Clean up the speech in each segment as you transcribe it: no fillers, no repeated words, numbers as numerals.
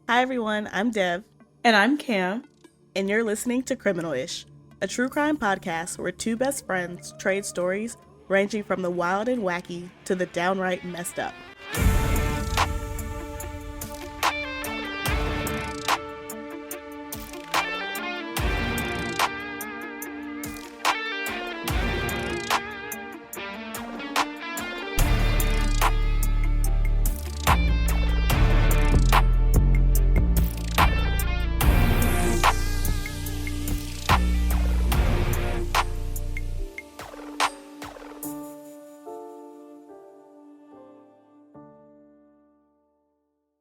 Hi everyone, I'm Dev, And I'm Cam. and you're listening to Criminalish, a true crime podcast where two best friends trade stories ranging from the wild and wacky to the downright messed up.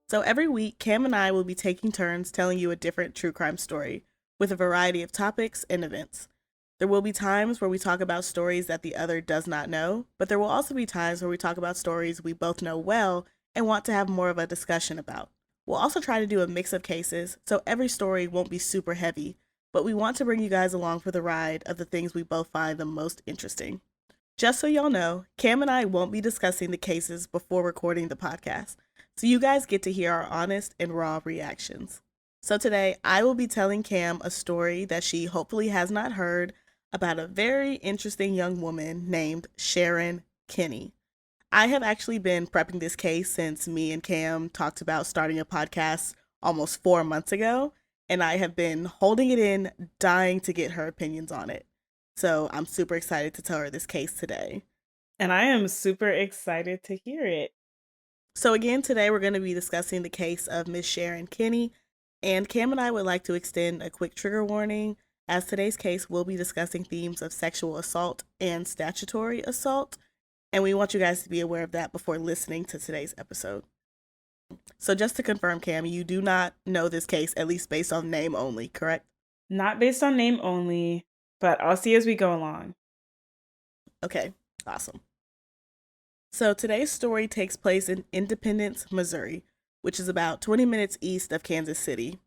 So every week, Cam and I will be taking turns telling you a different true crime story with a variety of topics and events. There will be times where we talk about stories that the other does not know, but there will also be times where we talk about stories we both know well and want to have more of a discussion about. We'll also try to do a mix of cases, so every story won't be super heavy, but we want to bring you guys along for the ride of the things we both find the most interesting. Just so y'all know, Cam and I won't be discussing the cases before recording the podcast, so you guys get to hear our honest and raw reactions. So today, I will be telling Cam a story that she hopefully has not heard about a very interesting young woman named Sharon Kinne. I have actually been prepping this case since me and Cam talked about starting a podcast almost 4 months ago, and I have been holding it in, dying to get her opinions on it. So I'm super excited to tell her this case today. And I am super excited to hear it. So again, today we're going to be discussing the case of Miss Sharon Kinne, and Cam and I would like to extend a quick trigger warning, as today's case will be discussing themes of sexual assault and statutory assault, and we want you guys to be aware of that before listening to today's episode. So just to confirm, Cam, you do not know this case, at least based on name only, correct? Not based on name only, but I'll see as we go along. Okay, awesome. So today's story takes place in Independence, Missouri, which is about 20 minutes east of Kansas City,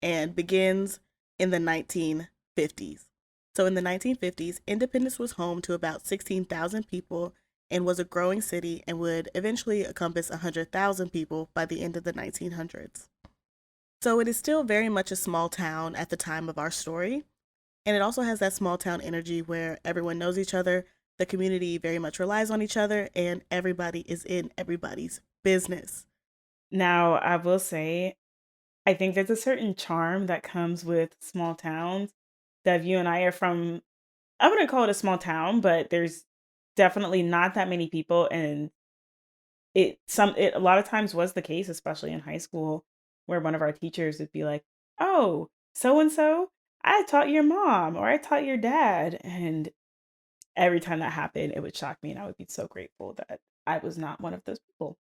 and begins in the 1950s. So in the 1950s, Independence was home to about 16,000 people and was a growing city and would eventually encompass 100,000 people by the end of the 1900s. So it is still very much a small town at the time of our story, and it also has that small town energy where everyone knows each other, the community very much relies on each other, and everybody is in everybody's business. Now, I will say, I think there's a certain charm that comes with small towns. That you and I are from, I wouldn't call it a small town, but there's definitely not that many people. And it a lot of times was the case, especially in high school, where one of our teachers would be like, "Oh, so and so, I taught your mom or I taught your dad." And every time that happened, it would shock me, and I would be so grateful that I was not one of those people.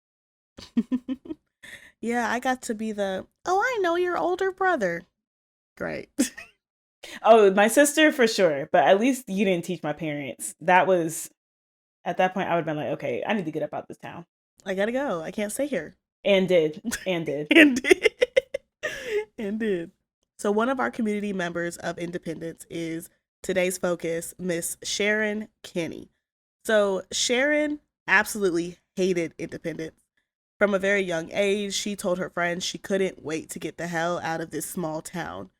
Yeah, I got to be oh, I know your older brother. Great. Oh, my sister for sure, but at least you didn't teach my parents. That was at that point I would have been like, okay, I need to get up out this town. I gotta go. I can't stay here. And did. And did. And did. And did. So, one of our community members of Independence is today's focus, Miss Sharon Kinne. So, Sharon absolutely hated Independence. From a very young age, she told her friends she couldn't wait to get the hell out of this small town.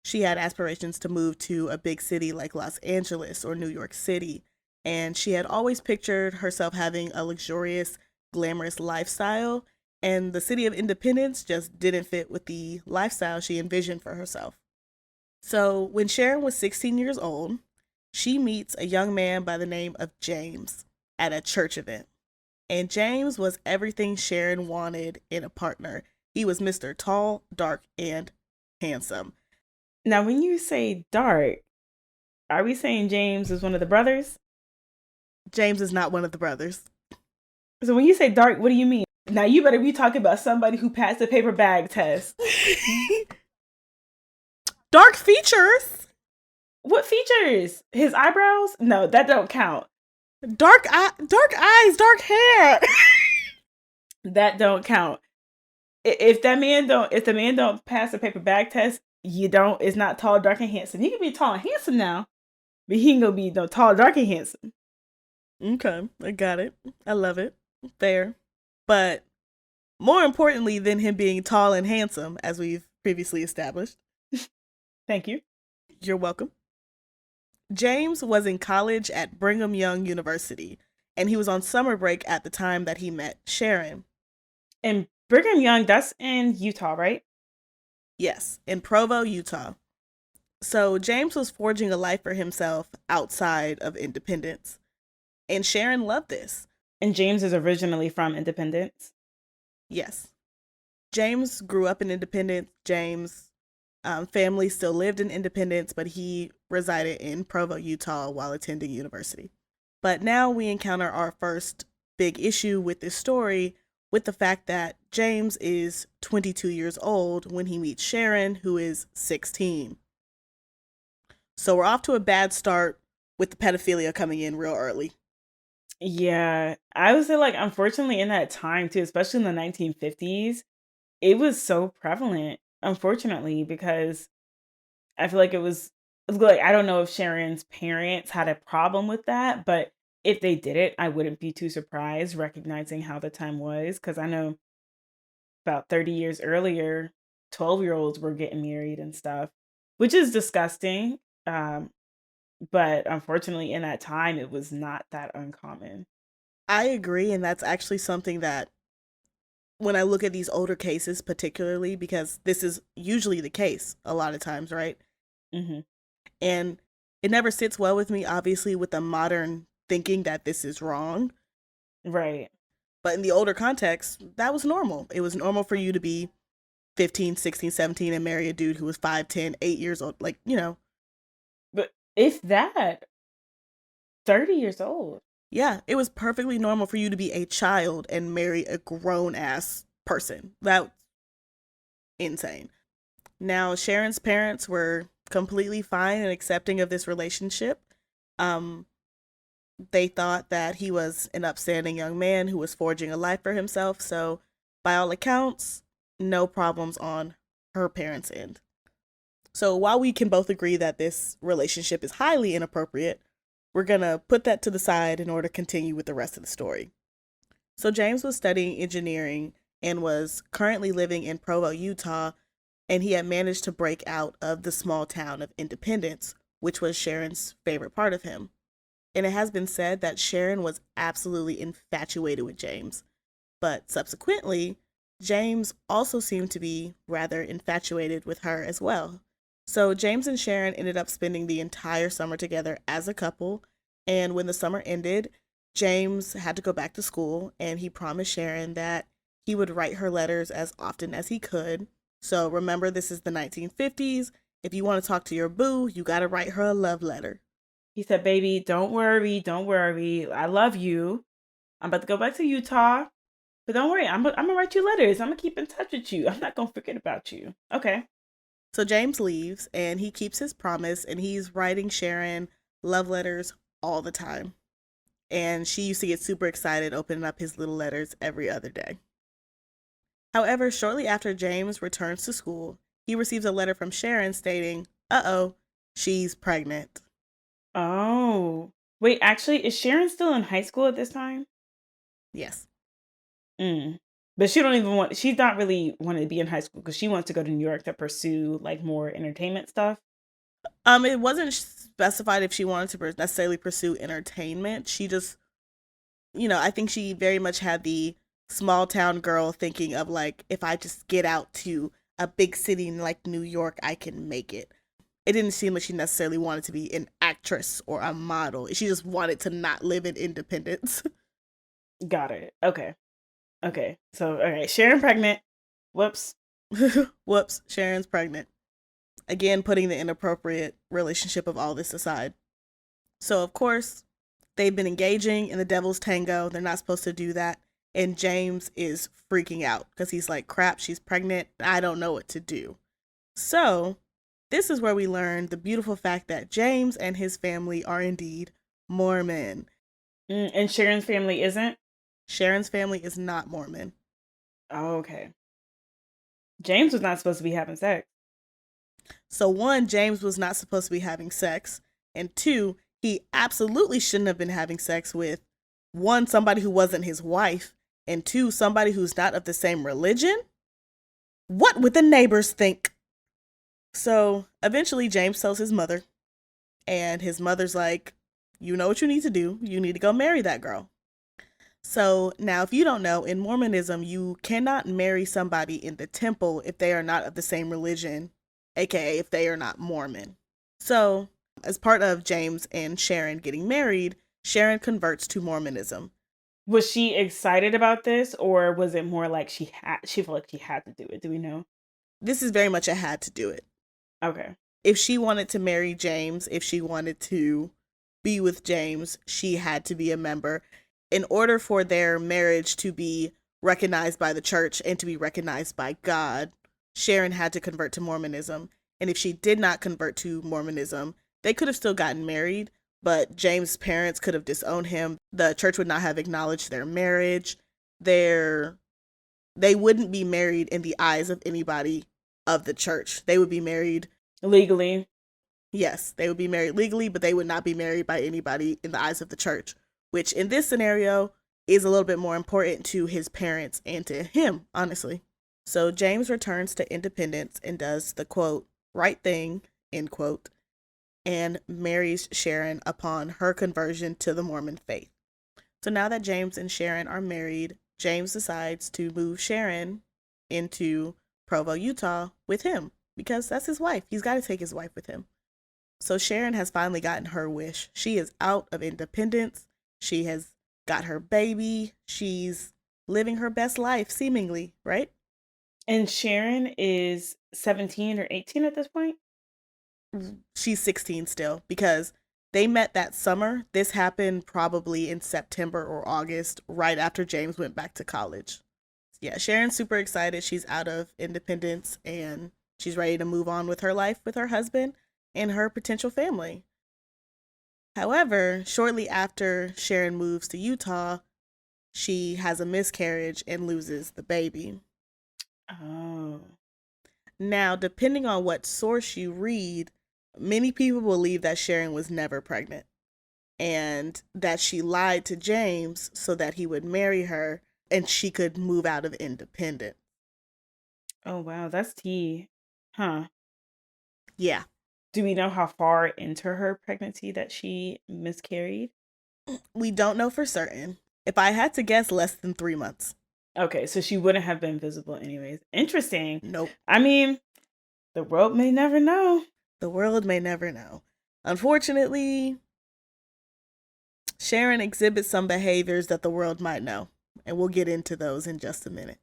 She had aspirations to move to a big city like Los Angeles or New York City, and she had always pictured herself having a luxurious, glamorous lifestyle, and the city of Independence just didn't fit with the lifestyle she envisioned for herself. So, when Sharon was 16 years old, she meets a young man by the name of James at a church event. And James was everything Sharon wanted in a partner. He was Mr. Tall, dark, and handsome. Now, when you say dark, are we saying James is one of the brothers? James is not one of the brothers. So when you say dark, what do you mean? Now you better be talking about somebody who passed the paper bag test. Dark features. What features? His eyebrows? No, that don't count. Dark eyes, dark hair. That don't count. If the man don't pass the paper bag test, it's not tall, dark, and handsome. He can be tall and handsome now, but he ain't gonna be no tall, dark, and handsome. Okay, I got it. I love it. Fair. But More importantly than him being tall and handsome, as we've previously established. Thank you. You're welcome. James was in college at Brigham Young University, and he was on summer break at the time that he met Sharon. And Brigham Young, that's in Utah, right? Yes, in Provo, Utah. So James was forging a life for himself outside of Independence, and Sharon loved this. And James is originally from Independence. Yes. James grew up in Independence. James' family still lived in Independence, but he resided in Provo, Utah while attending university. But now we encounter our first big issue with this story with the fact that James is 22 years old when he meets Sharon, who is 16. So we're off to a bad start with the pedophilia coming in real early. Yeah, I would say, like, unfortunately, in that time too, especially in the 1950s, it was so prevalent, unfortunately, because I feel like it was like, I don't know if Sharon's parents had a problem with that, but if they did it, I wouldn't be too surprised recognizing how the time was. Because I know about 30 years earlier, 12-year-olds were getting married and stuff, which is disgusting. Um, but unfortunately, in that time, it was not that uncommon. I agree, and that's actually something that when I look at these older cases, particularly because this is usually the case a lot of times, right? Hmm. And it never sits well with me, obviously, with the modern thinking that this is wrong. Right. But in the older context, that was normal. It was normal for you to be 15, 16, 17 and marry a dude who was 5, 10, 8 years old. Like, But if that, 30 years old. yeah, it was perfectly normal for you to be a child and marry a grown ass person. That's insane. Now, Sharon's parents were completely fine and accepting of this relationship. Um, they thought that he was an upstanding young man who was forging a life for himself. So, by all accounts, no problems on her parents' end. So, while we can both agree that this relationship is highly inappropriate, we're going to put that to the side in order to continue with the rest of the story. So, James was studying engineering and was currently living in Provo, Utah, and he had managed to break out of the small town of Independence, which was Sharon's favorite part of him. And it has been said that Sharon was absolutely infatuated with James. But subsequently, James also seemed to be rather infatuated with her as well. So James and Sharon ended up spending the entire summer together as a couple. And when the summer ended, James had to go back to school and he promised Sharon that he would write her letters as often as he could. So remember, this is the 1950s. If you want to talk to your boo, you got to write her a love letter. He said, "Baby, don't worry, don't worry. I love you. I'm about to go back to Utah, but don't worry. I'm gonna write you letters. I'm gonna keep in touch with you. I'm not gonna forget about you." Okay. So James leaves and he keeps his promise and he's writing Sharon love letters all the time. And she used to get super excited opening up his little letters every other day. However, shortly after James returns to school, he receives a letter from Sharon stating, "Uh-oh, she's pregnant." Oh, wait. Actually, is Sharon still in high school at this time? Yes. Mm. But she don't even want. She's not really wanting to be in high school because she wants to go to New York to pursue like more entertainment stuff. It wasn't specified if she wanted to necessarily pursue entertainment. She just, I think she very much had the small town girl thinking of like, if I just get out to a big city in like New York, I can make it. It didn't seem like she necessarily wanted to be an actress or a model. She just wanted to not live in Independence. Got it. Okay. Okay. So, all right. Sharon pregnant. Whoops. Whoops, Sharon's pregnant. Again, putting the inappropriate relationship of all this aside. So, of course, they've been engaging in the devil's tango. They're not supposed to do that. And James is freaking out because he's like, crap, she's pregnant. I don't know what to do. So, this is where we learn the beautiful fact that James and his family are indeed Mormon. And Sharon's family isn't? Sharon's family is not Mormon. Oh, okay. James was not supposed to be having sex. So, one, James was not supposed to be having sex. And two, he absolutely shouldn't have been having sex with, one, somebody who wasn't his wife, and two, somebody who's not of the same religion? What would the neighbors think? So eventually James tells his mother, and his mother's like, you know what you need to do. You need to go marry that girl. So now, if you don't know, in Mormonism, you cannot marry somebody in the temple if they are not of the same religion, aka if they are not Mormon. So, as part of James and Sharon getting married, Sharon converts to Mormonism. Was she excited about this, or was it more like she felt like she had to do it? Do we know? This is very much a had to do it. Okay. If she wanted to marry James, if she wanted to be with James, she had to be a member. In order for their marriage to be recognized by the church and to be recognized by God, Sharon had to convert to Mormonism. And if she did not convert to Mormonism, they could have still gotten married, but James' parents could have disowned him. The church would not have acknowledged their marriage. They wouldn't be married in the eyes of anybody of the church. They would be married legally. Yes, they would be married legally, but they would not be married by anybody in the eyes of the church, which in this scenario is a little bit more important to his parents and to him, honestly. So James returns to Independence and does the quote, right thing, end quote, and marries Sharon upon her conversion to the Mormon faith. So now that James and Sharon are married, James decides to move Sharon into Provo, Utah with him because that's his wife. He's got to take his wife with him. So Sharon has finally gotten her wish. She is out of Independence. She has got her baby. She's living her best life, seemingly, right? And Sharon is 17 or 18 at this point? She's 16 still because they met that summer. This happened probably in September or August, right after James went back to college. Yeah, Sharon's super excited. She's out of Independence and she's ready to move on with her life with her husband and her potential family. However, shortly after Sharon moves to Utah, she has a miscarriage and loses the baby. Oh. Now, depending on what source you read, many people believe that Sharon was never pregnant and that she lied to James so that he would marry her and she could move out of Independence. Oh, wow. That's tea. Huh. Yeah. Do we know how far into her pregnancy that she miscarried? We don't know for certain. If I had to guess, less than 3 months. Okay, so she wouldn't have been visible anyways. Interesting. Nope. I mean, the world may never know. The world may never know. Unfortunately, Sharon exhibits some behaviors that the world might know, and we'll get into those in just a minute.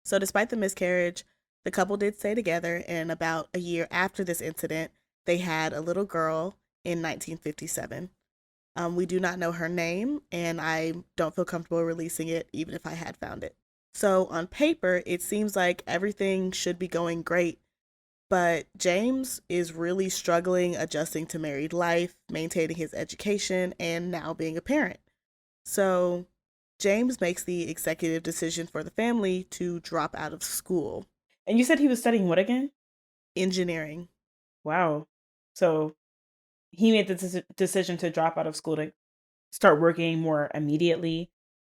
So despite the miscarriage, the couple did stay together, and about a year after this incident, they had a little girl in 1957. We do not know her name, and I don't feel comfortable releasing it, even if I had found it. So on paper, it seems like everything should be going great, but James is really struggling adjusting to married life, maintaining his education, and now being a parent. So James makes the executive decision for the family to drop out of school. And you said he was studying what again? Engineering. Wow. So he made the decision to drop out of school to start working more immediately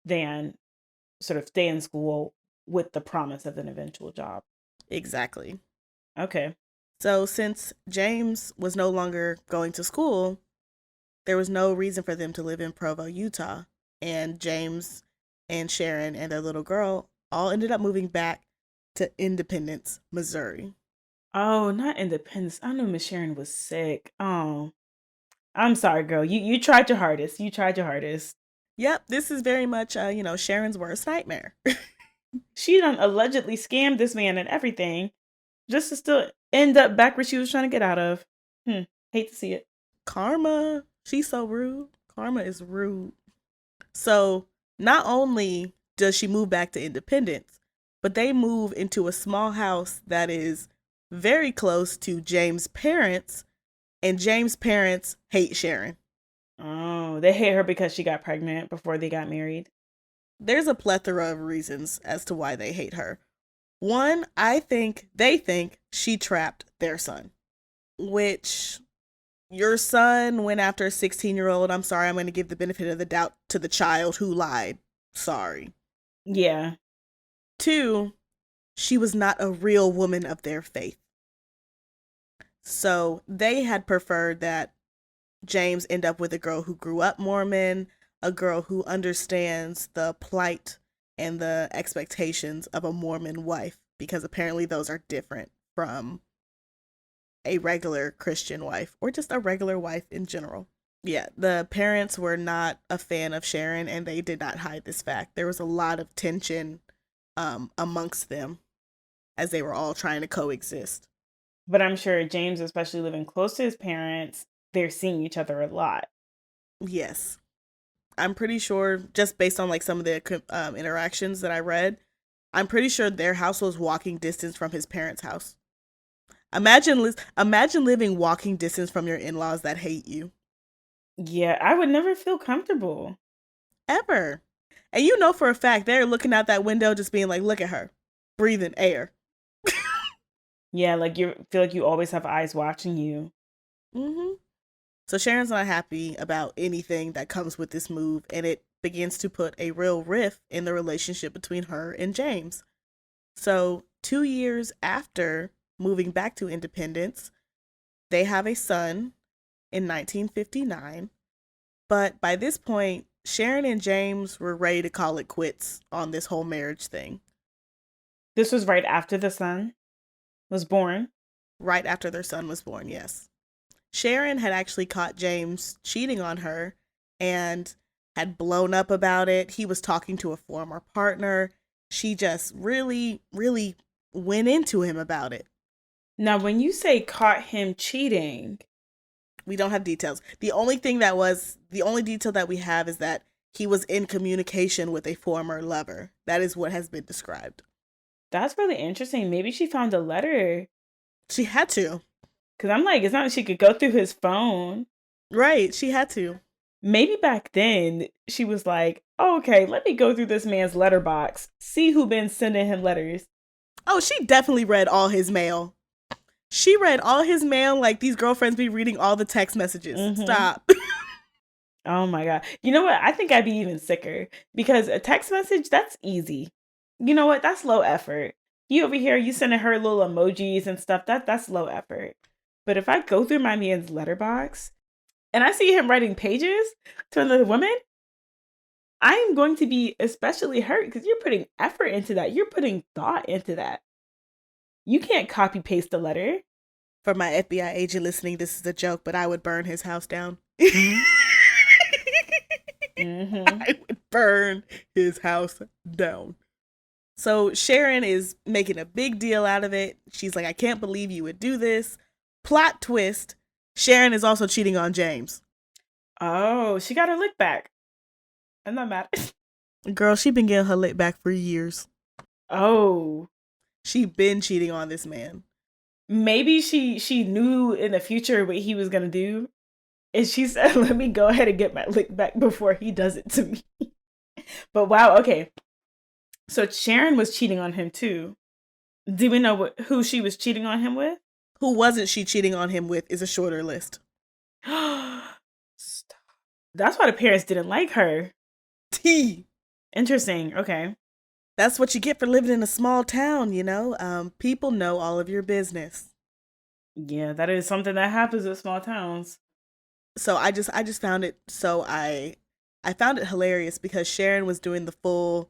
than sort of stay in school with the promise of an eventual job. Exactly. Okay. So since James was no longer going to school, there was no reason for them to live in Provo, Utah. And James and Sharon and their little girl all ended up moving back to Independence, Missouri. Oh, not Independence. I knew Miss Sharon was sick. Oh, I'm sorry, girl. You tried your hardest. You tried your hardest. Yep, this is very much, Sharon's worst nightmare. She done allegedly scammed this man and everything just to still end up back where she was trying to get out of. Hate to see it. Karma. She's so rude. Karma is rude. So not only does she move back to Independence, but they move into a small house that is very close to James' parents, and James' parents hate Sharon. Oh, they hate her because she got pregnant before they got married. There's a plethora of reasons as to why they hate her. One, they think she trapped their son, which your son went after a 16-year-old. I'm sorry, I'm going to give the benefit of the doubt to the child who lied. Sorry. Yeah. 2, she was not a real woman of their faith. So they had preferred that James end up with a girl who grew up Mormon, a girl who understands the plight and the expectations of a Mormon wife, because apparently those are different from a regular Christian wife or just a regular wife in general. Yeah, the parents were not a fan of Sharon and they did not hide this fact. There was a lot of tension amongst them as they were all trying to coexist. But I'm sure James, especially living close to his parents, they're seeing each other a lot. Yes. I'm pretty sure, just based on like some of the interactions that I read, I'm pretty sure their house was walking distance from his parents' house. Imagine living walking distance from your in-laws that hate you. Yeah, I would never feel comfortable. Ever. And you know for a fact they're looking out that window just being like, look at her, breathing air. Yeah, like you feel like you always have eyes watching you. Mm-hmm. So Sharon's not happy about anything that comes with this move, and it begins to put a real rift in the relationship between her and James. So 2 years after moving back to Independence, they have a son in 1959. But by this point, Sharon and James were ready to call it quits on this whole marriage thing. This was right after the son was born. Right after their son was born, yes. Sharon had actually caught James cheating on her and had blown up about it. He was talking to a former partner. She just really, really went into him about it. Now, when you say caught him cheating, We don't have details. The only detail that we have is that he was in communication with a former lover. That is what has been described. that's really interesting. Maybe she found a letter. She had to. Because I'm like, it's not like she could go through his phone. Right, she had to. Maybe back then she was like, oh, okay, let me go through this man's letterbox, see who been sending him letters. Oh, she definitely read all his mail. She read all his mail like these girlfriends be reading all the text messages. Mhm. Stop. Oh my God. You know what? I think I'd be even sicker because a text message, that's easy. You know what? That's low effort. You over here, you sending her little emojis and stuff. That's low effort. But if I go through my man's letterbox and I see him writing pages to another woman, I am going to be especially hurt because you're putting effort into that. You're putting thought into that. You can't copy paste the letter. For my FBI agent listening, this is a joke, but I would burn his house down. Mm-hmm. I would burn his house down. So Sharon is making a big deal out of it. She's like, I can't believe you would do this. Plot twist, Sharon is also cheating on James. Oh, she got her lick back. I'm not mad. Girl, she been getting her lick back for years. Oh. She been cheating on this man. Maybe she knew in the future what he was gonna do. And she said, let me go ahead and get my lick back before he does it to me. But wow, okay. So Sharon was cheating on him too. Do we know who she was cheating on him with? Who wasn't she cheating on him with is a shorter list. Stop. That's why the parents didn't like her. T. Interesting. Okay. That's what you get for living in a small town, you know? People know all of your business. Yeah, that is something that happens in small towns. So I just found it I found it hilarious because Sharon was doing the full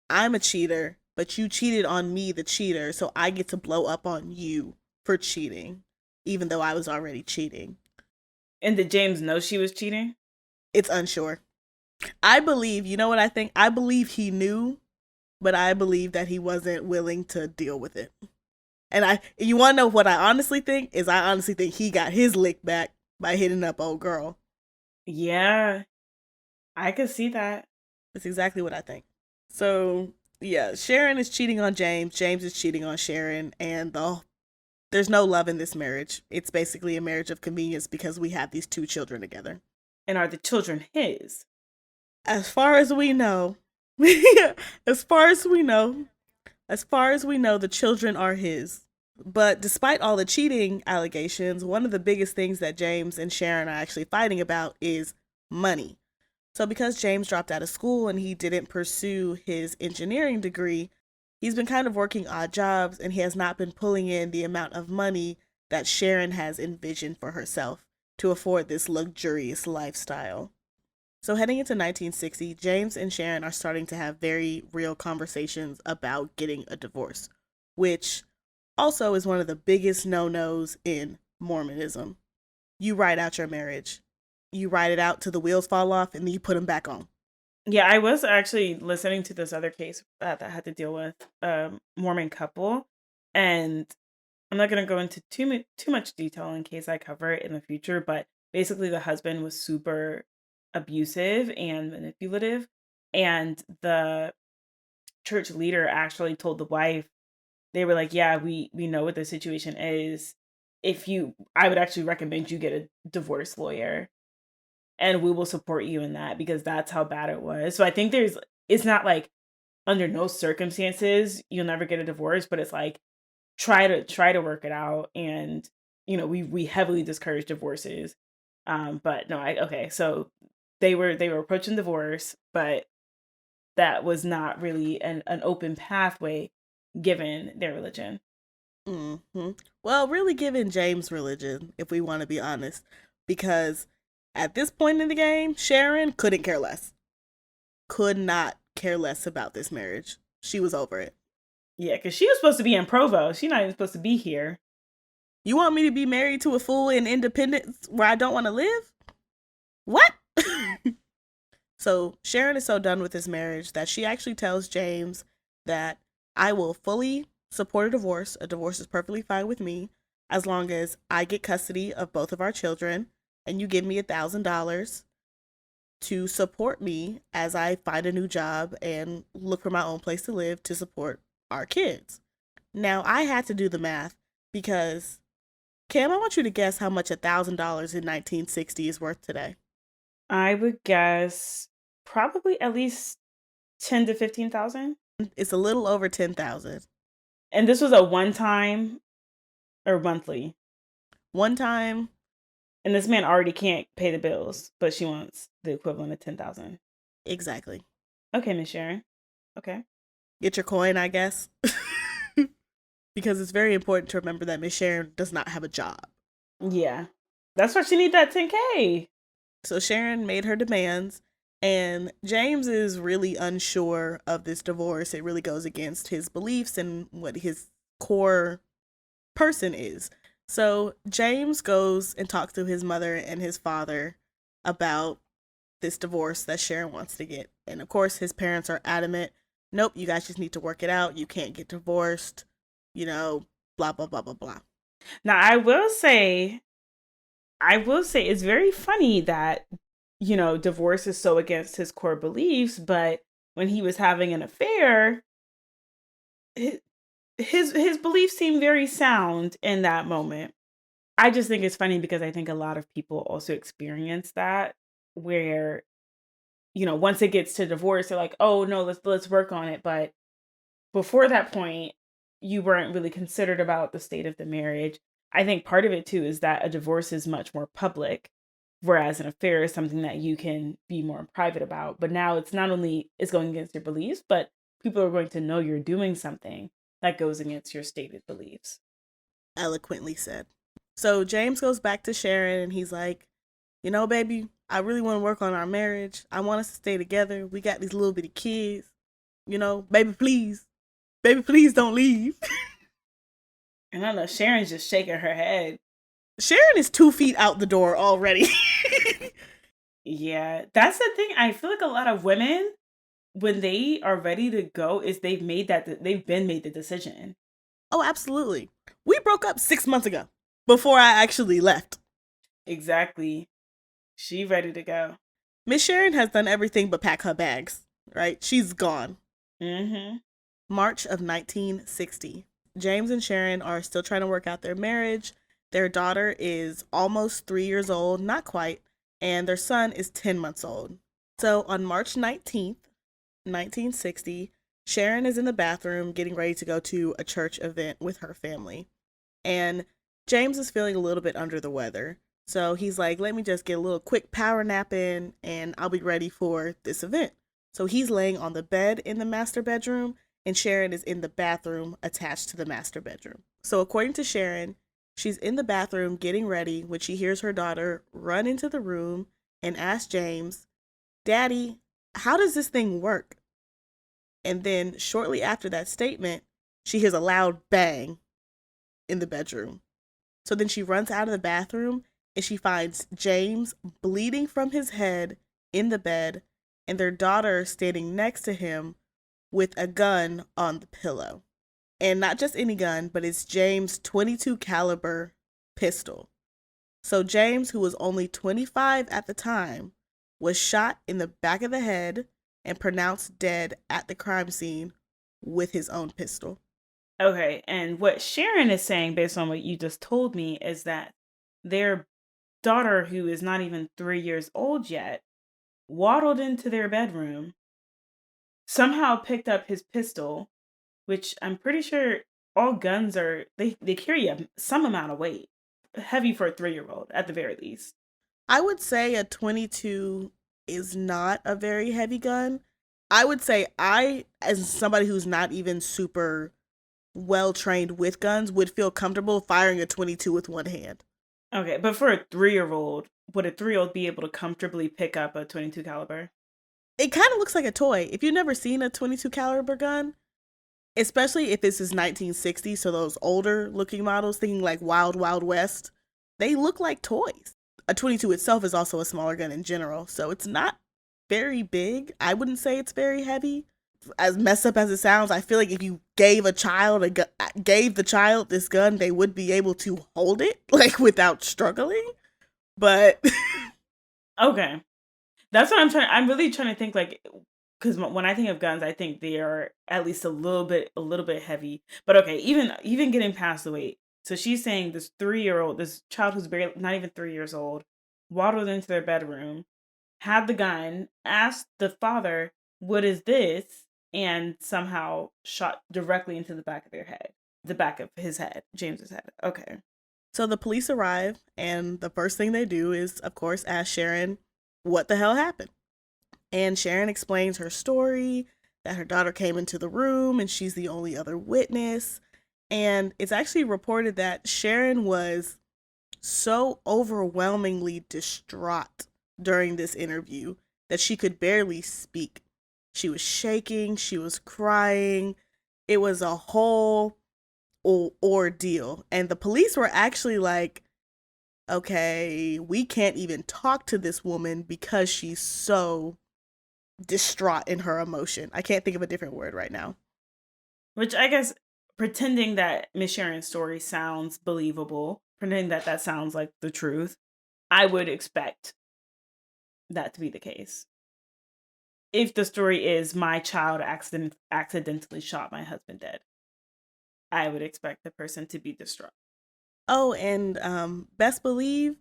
I'm a cheater, but you cheated on me, the cheater, so I get to blow up on you for cheating, even though I was already cheating. And did James know she was cheating? It's unsure. I believe, you know what I think? I believe he knew, but I believe that he wasn't willing to deal with it. And you want to know what I honestly think? I honestly think he got his lick back by hitting up old girl. Yeah, I could see that. That's exactly what I think. So, yeah, Sharon is cheating on James. James is cheating on Sharon. And there's no love in this marriage. It's basically a marriage of convenience because we have these 2 children together. And are the children his? As far as we know, as far as we know, the children are his. But despite all the cheating allegations, one of the biggest things that James and Sharon are actually fighting about is money. So, because James dropped out of school and he didn't pursue his engineering degree, he's been kind of working odd jobs and he has not been pulling in the amount of money that Sharon has envisioned for herself to afford this luxurious lifestyle. So, heading into 1960, James and Sharon are starting to have very real conversations about getting a divorce, which also is one of the biggest no-nos in Mormonism. You ride out your marriage. You ride it out till the wheels fall off and then you put them back on. Yeah, I was actually listening to this other case that had to deal with a Mormon couple, and I'm not going to go into too much detail in case I cover it in the future, but basically the husband was super abusive and manipulative, and the church leader actually told the wife, they were like, "Yeah, we know what the situation is. I would actually recommend you get a divorce lawyer, and we will support you in that because that's how bad it was." So I think it's not like under no circumstances you'll never get a divorce, but it's like try to work it out. And we heavily discourage divorces. But no, I okay, so they were approaching divorce, but that was not really an open pathway given their religion. hmm Well, really given James' religion, if we want to be honest, because at this point in the game, Sharon couldn't care less. Could not care less about this marriage. She was over it. Yeah, because she was supposed to be in Provo. She's not even supposed to be here. You want me to be married to a fool in Independence where I don't want to live? What? So Sharon is so done with this marriage that she actually tells James that I will fully support a divorce. A divorce is perfectly fine with me as long as I get custody of both of our children and you give me $1,000 to support me as I find a new job and look for my own place to live to support our kids. Now, I had to do the math because, Cam, I want you to guess how much $1,000 in 1960 is worth today. I would guess probably at least 10 to 15,000. It's a little over 10,000. And this was a one time or monthly. One time, And this man already can't pay the bills, but she wants the equivalent of 10,000. exactly. Okay, Miss Sharon. Okay. Get your coin, I guess. Because it's very important to remember that Miss Sharon does not have a job. Yeah. That's why she need that 10K. So Sharon made her demands, and James is really unsure of this divorce. It really goes against his beliefs and what his core person is. So James goes and talks to his mother and his father about this divorce that Sharon wants to get. And of course, his parents are adamant, nope, you guys just need to work it out. You can't get divorced, blah, blah, blah, blah, blah. Now, I will say it's very funny that, divorce is so against his core beliefs, but when he was having an affair, his beliefs seem very sound in that moment. I just think it's funny because I think a lot of people also experience that where, once it gets to divorce, they're like, "Oh no, let's work on it." But before that point, you weren't really considered about the state of the marriage. I think part of it too is that a divorce is much more public, whereas an affair is something that you can be more private about. But now it's not only is going against your beliefs, but people are going to know you're doing something that goes against your stated beliefs. Eloquently said. So James goes back to Sharon and he's like, baby, I really want to work on our marriage. I want us to stay together. We got these little bitty kids. Baby, please. Baby, please don't leave. And I know Sharon's just shaking her head. Sharon is 2 feet out the door already. Yeah, that's the thing. I feel like a lot of women, when they are ready to go, is they've been made the decision. Oh, absolutely. We broke up 6 months ago before I actually left. Exactly. She ready to go. Miss Sharon has done everything but pack her bags, right? She's gone. Mm-hmm. March of 1960. James and Sharon are still trying to work out their marriage. Their daughter is almost 3 years old, not quite, and their son is 10 months old. So on March 19th, 1960, Sharon is in the bathroom getting ready to go to a church event with her family. And James is feeling a little bit under the weather. So he's like, let me just get a little quick power nap in and I'll be ready for this event. So he's laying on the bed in the master bedroom and Sharon is in the bathroom attached to the master bedroom. So according to Sharon, she's in the bathroom getting ready when she hears her daughter run into the room and ask James, Daddy, how does this thing work? And then shortly after that statement, she hears a loud bang in the bedroom. So then she runs out of the bathroom and she finds James bleeding from his head in the bed and their daughter standing next to him with a gun on the pillow. And not just any gun, but it's James' .22 caliber pistol. So James, who was only 25 at the time, was shot in the back of the head and pronounced dead at the crime scene with his own pistol. Okay, and what Sharon is saying, based on what you just told me, is that their daughter, who is not even 3 years old yet, waddled into their bedroom, somehow picked up his pistol, which I'm pretty sure all guns they carry some amount of weight, heavy for a 3-year-old at the very least. I would say a .22 is not a very heavy gun. I would say as somebody who's not even super well trained with guns, would feel comfortable firing a .22 with one hand. Okay, but for a 3-year-old, would a 3-year-old be able to comfortably pick up a .22 caliber? It kind of looks like a toy. If you've never seen a .22 caliber gun, especially if this is 1960, so those older looking models, thinking like Wild Wild West, they look like toys. A .22 itself is also a smaller gun in general, so it's not very big. I wouldn't say it's very heavy. As messed up as it sounds, I feel like if you gave the child this gun, they would be able to hold it like without struggling. But Okay, that's what I'm really trying to think, like, because when I think of guns, I think they are at least a little bit heavy. But okay, even getting past the weight. So she's saying this child who's barely not even 3 years old, waddled into their bedroom, had the gun, asked the father, "What is this?" and somehow shot directly into the back of their head, the back of his head, James's head. Okay. so the police arrive, and the first thing they do is, of course, ask Sharon what the hell happened. And Sharon explains her story, that her daughter came into the room and she's the only other witness. And it's actually reported that Sharon was so overwhelmingly distraught during this interview that she could barely speak. She was shaking, she was crying. It was a whole ordeal. And the police were actually like, okay, we can't even talk to this woman because she's so distraught in her emotion. I can't think of a different word right now. Which I guess, pretending that Miss Sharon's story sounds believable, pretending that that sounds like the truth, I would expect that to be the case. If the story is my child accidentally shot my husband dead, I would expect the person to be distraught. Oh, and best believe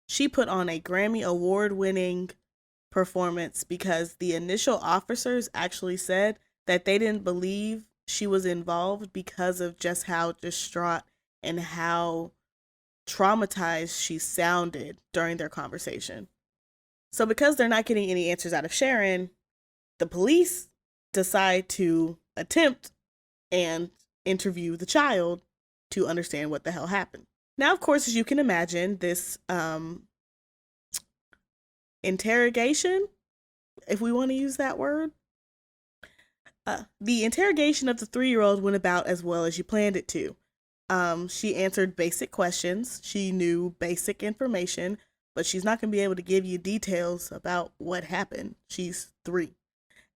she put on a Grammy award winning performance because the initial officers actually said that they didn't believe she was involved because of just how distraught and how traumatized she sounded during their conversation. So because they're not getting any answers out of Sharon, the police decide to attempt and interview the child to understand what the hell happened. Now, of course, as you can imagine, this interrogation, if we want to use that word, the interrogation of the 3-year-old went about as well as you planned it to. She answered basic questions. She knew basic information, but she's not going to be able to give you details about what happened. She's 3.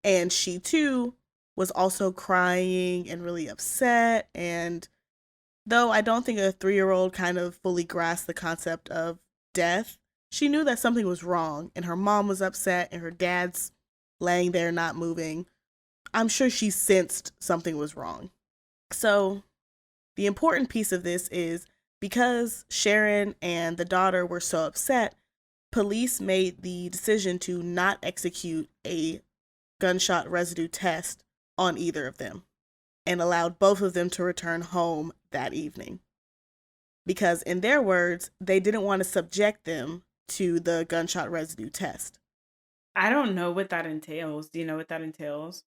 And she, too, was also crying and really upset. And though I don't think a 3-year-old kind of fully grasped the concept of death, she knew that something was wrong. And her mom was upset and her dad's laying there not moving. I'm sure she sensed something was wrong. So the important piece of this is because Sharon and the daughter were so upset, police made the decision to not execute a gunshot residue test on either of them and allowed both of them to return home that evening. because, in their words, they didn't want to subject them to the gunshot residue test. I don't know what that entails. Do you know what that entails?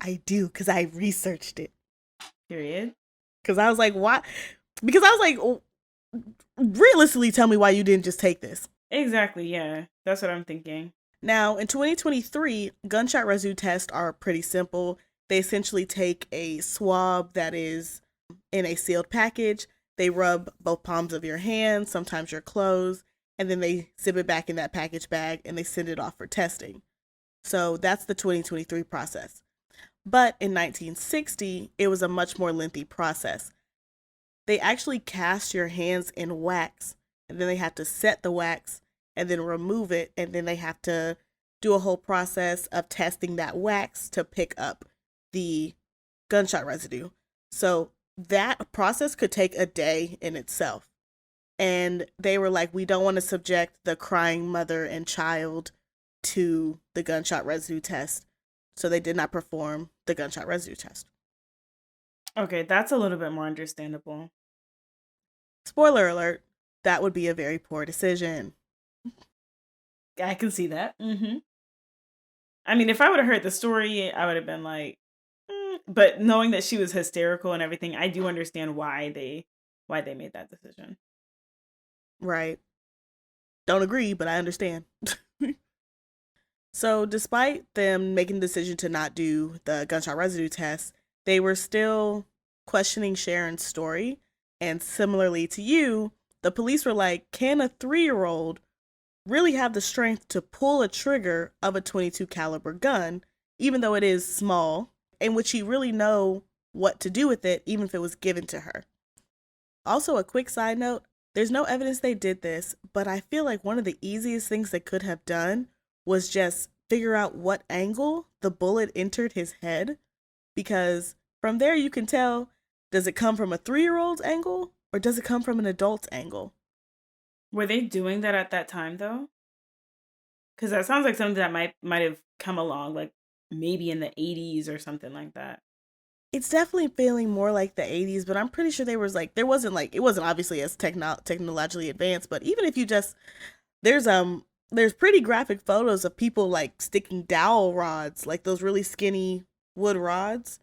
I do, because I researched it. Period. Because I was like, why? Because I was like, oh, realistically, tell me why you didn't just take this. Exactly, yeah. That's what I'm thinking. Now, in 2023, gunshot residue tests are pretty simple. They essentially take a swab that is in a sealed package. They rub both palms of your hands, sometimes your clothes, and then they zip it back in that package bag and they send it off for testing. So that's the 2023 process. But in 1960, it was a much more lengthy process. They actually cast your hands in wax, and then they have to set the wax and then remove it, and then they have to do a whole process of testing that wax to pick up the gunshot residue. So that process could take a day in itself. And they were like, we don't want to subject the crying mother and child to the gunshot residue test. So they did not perform the gunshot residue test. Okay, that's a little bit more understandable. Spoiler alert, that would be a very poor decision. I can see that. I mean, if I would have heard the story, I would have been like, but knowing that she was hysterical and everything, I do understand why they made that decision. Right. Don't agree, but I understand. So despite them making the decision to not do the gunshot residue test, they were still questioning Sharon's story. And similarly to you, the police were like, can a 3-year-old really have the strength to pull a trigger of a .22 caliber gun, even though it is small, and would she really know what to do with it, even if it was given to her? Also, a quick side note, there's no evidence they did this, but I feel like one of the easiest things they could have done was just figure out what angle the bullet entered his head, because from there you can tell, does it come from a 3-year-old's angle or does it come from an adult's angle? Were they doing that at that time though? Because that sounds like something that might have come along, like maybe in the 80s or something like that. It's definitely feeling more like the 80s, but I'm pretty sure there wasn't obviously as technologically advanced, but even if you just, there's pretty graphic photos of people like sticking dowel rods, like those really skinny wood rods,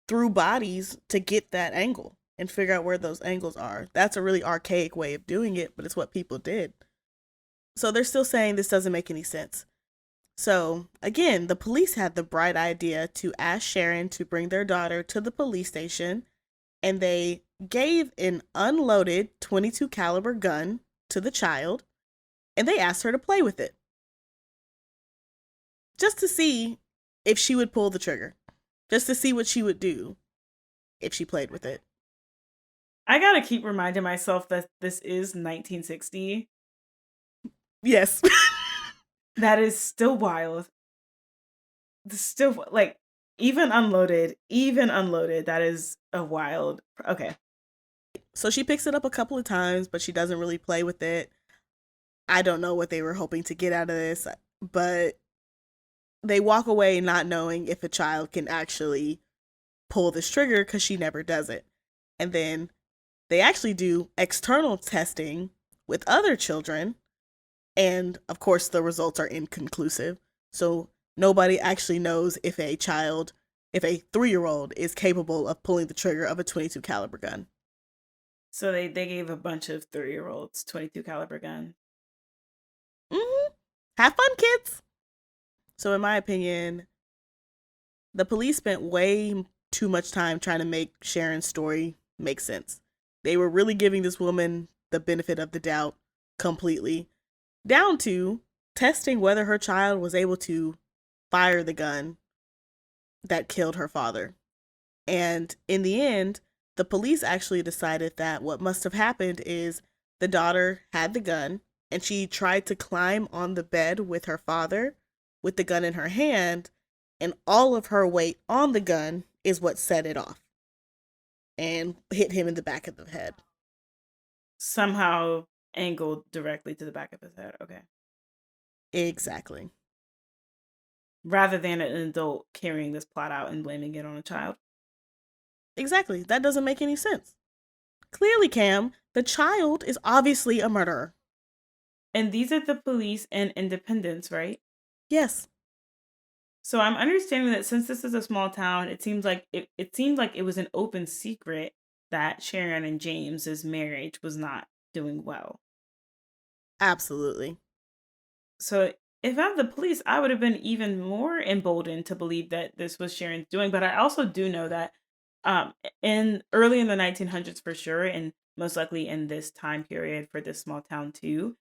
through bodies to get that angle and figure out where those angles are. That's a really archaic way of doing it, but it's what people did. So they're still saying this doesn't make any sense. So again, the police had the bright idea to ask Sharon to bring their daughter to the police station, and they gave an unloaded .22 caliber gun to the child, and they asked her to play with it, just to see if she would pull the trigger, just to see what she would do if she played with it. I gotta keep reminding myself that this is 1960. Yes. That is still wild. Still, like, even unloaded, that is a wild. Okay. So she picks it up a couple of times, but she doesn't really play with it. I don't know what they were hoping to get out of this, but they walk away not knowing if a child can actually pull this trigger because she never does it. And then they actually do external testing with other children, and of course the results are inconclusive. So nobody actually knows if a 3-year-old is capable of pulling the trigger of a .22 caliber gun. So they gave a bunch of 3-year-olds .22 caliber guns. Have fun, kids. So in my opinion, the police spent way too much time trying to make Sharon's story make sense. They were really giving this woman the benefit of the doubt completely, down to testing whether her child was able to fire the gun that killed her father. And in the end, the police actually decided that what must have happened is the daughter had the gun and she tried to climb on the bed with her father with the gun in her hand, and all of her weight on the gun is what set it off and hit him in the back of the head. Somehow angled directly to the back of his head. Okay. Exactly. Rather than an adult carrying this plot out and blaming it on a child. Exactly. That doesn't make any sense. Clearly, Cam, the child is obviously a murderer. And these are the police and independents, right? Yes. So I'm understanding that since this is a small town, it seemed like it was an open secret that Sharon and James's marriage was not doing well. Absolutely. So if I'm the police, I would have been even more emboldened to believe that this was Sharon's doing. But I also do know that in early in the 1900s for sure, and most likely in this time period for this small town too,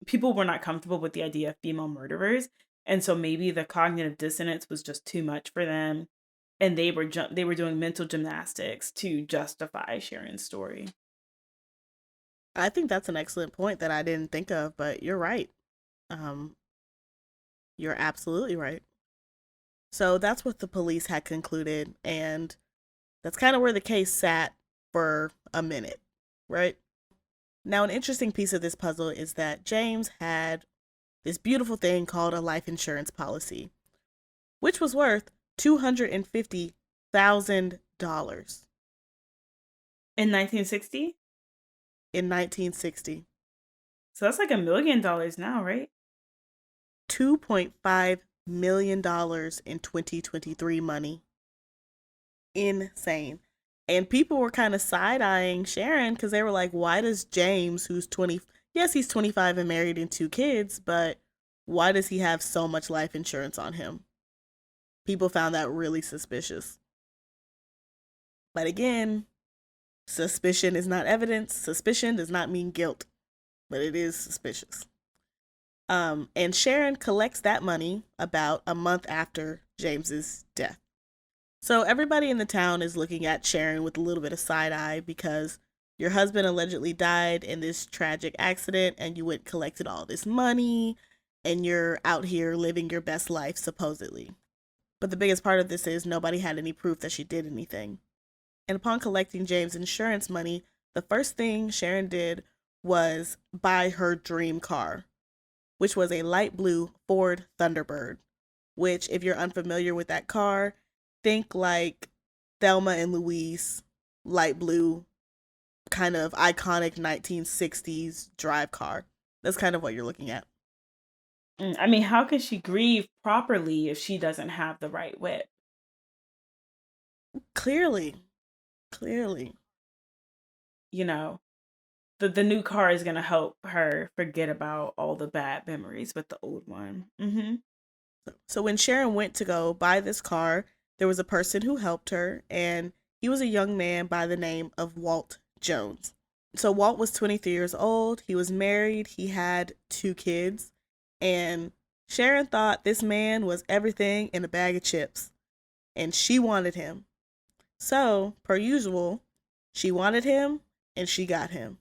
people were not comfortable with the idea of female murderers, and so maybe the cognitive dissonance was just too much for them, and they were doing mental gymnastics to justify Sharon's story. I think that's an excellent point that I didn't think of, but you're right. Um, you're absolutely right. So that's what the police had concluded, and that's kind of where the case sat for a minute, right? Now, an interesting piece of this puzzle is that James had this beautiful thing called a life insurance policy, which was worth $250,000 In 1960, in 1960. so that's like $1 million now, right? $2.5 million in 2023 money. Insane. And people were kind of side eyeing Sharon because they were like, why does James, who's 20, yes, he's 25 and married and 2 kids, but why does he have so much life insurance on him? People found that really suspicious. But again, suspicion is not evidence. Suspicion does not mean guilt, but it is suspicious. And Sharon collects that money about a month after James's death. So everybody in the town is looking at Sharon with a little bit of side eye because your husband allegedly died in this tragic accident and you went and collected all this money and you're out here living your best life, supposedly. But the biggest part of this is nobody had any proof that she did anything. And upon collecting James' insurance money, the first thing Sharon did was buy her dream car, which was a light blue Ford Thunderbird, which, if you're unfamiliar with that car, think like Thelma and Louise, light blue, kind of iconic 1960s drive car. That's kind of what you're looking at. I mean, how can she grieve properly if she doesn't have the right whip? Clearly, clearly. You know, the new car is gonna help her forget about all the bad memories with the old one. So when Sharon went to go buy this car, there was a person who helped her, and he was a young man by the name of Walt Jones. So Walt was 23 years old. He was married. He had 2 kids. And Sharon thought this man was everything in a bag of chips. And she wanted him. So, per usual, she wanted him and she got him.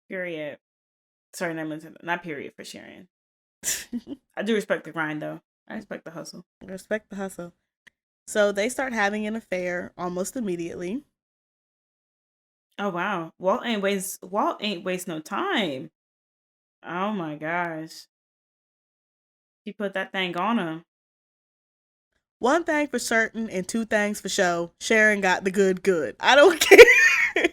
Period. Sorry, not period for Sharon. I do respect the grind though. I respect the hustle. Respect the hustle. So they start having an affair almost immediately. Oh wow. Walt ain't waste no time. Oh my gosh. He put that thing on him. One thing for certain and 2 things for show. Sharon got the good. I don't care.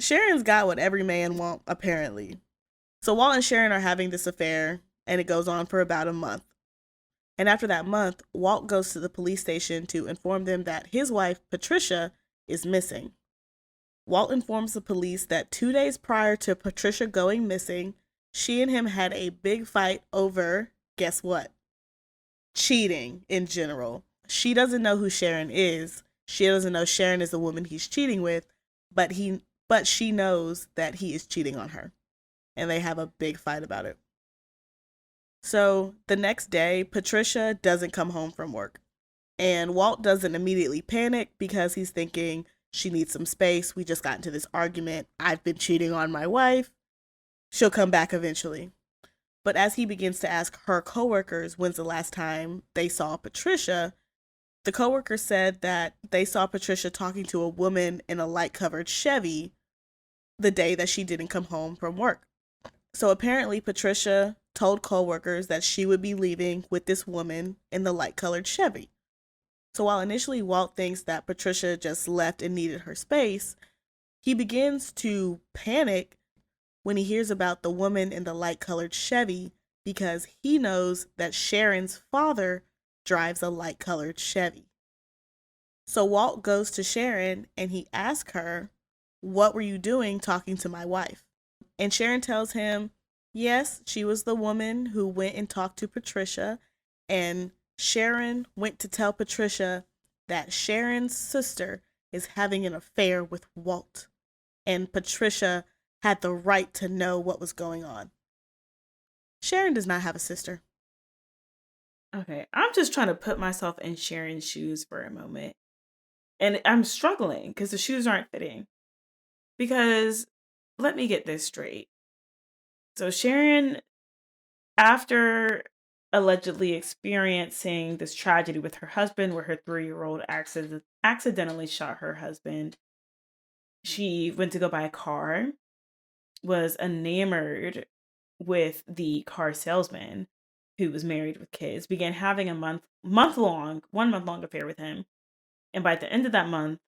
Sharon's got what every man want, apparently. So Walt and Sharon are having this affair, and it goes on for about a month. And after that month, Walt goes to the police station to inform them that his wife, Patricia, is missing. Walt informs the police that 2 days prior to Patricia going missing, she and him had a big fight over, guess what? Cheating in general. She doesn't know who Sharon is. She doesn't know Sharon is the woman he's cheating with, but she knows that he is cheating on her. And they have a big fight about it. So the next day, Patricia doesn't come home from work. And Walt doesn't immediately panic because he's thinking she needs some space. We just got into this argument. I've been cheating on my wife. She'll come back eventually. But as he begins to ask her coworkers when's the last time they saw Patricia, the coworkers said that they saw Patricia talking to a woman in a light-covered Chevy the day that she didn't come home from work. So apparently Patricia told coworkers that she would be leaving with this woman in the light-colored Chevy. So while initially Walt thinks that Patricia just left and needed her space, He begins to panic when he hears about the woman in the light-colored Chevy because he knows that Sharon's father drives a light-colored Chevy. So Walt goes to Sharon and he asks her, "What were you doing talking to my wife?" And Sharon tells him, yes, she was the woman who went and talked to Patricia, and Sharon went to tell Patricia that Sharon's sister is having an affair with Walt, and Patricia had the right to know what was going on. Sharon does not have a sister. Okay, I'm just trying to put myself in Sharon's shoes for a moment. And I'm struggling because the shoes aren't fitting. Because let me get this straight. So Sharon, after allegedly experiencing this tragedy with her husband where her 3-year-old accidentally shot her husband, she went to go buy a car, was enamored with the car salesman who was married with kids, began having a 1 month long affair with him. And by the end of that month,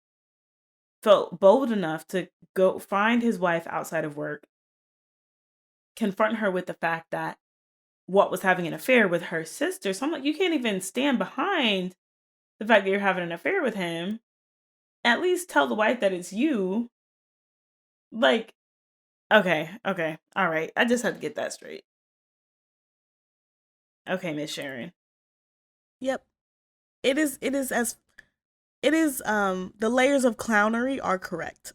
felt bold enough to go find his wife outside of work, confront her with the fact that Walt was having an affair with her sister. So I'm like, you can't even stand behind the fact that you're having an affair with him. At least tell the wife that it's you. Like, okay, all right. I just had to get that straight. Okay, Miss Sharon. Yep. The layers of clownery are correct.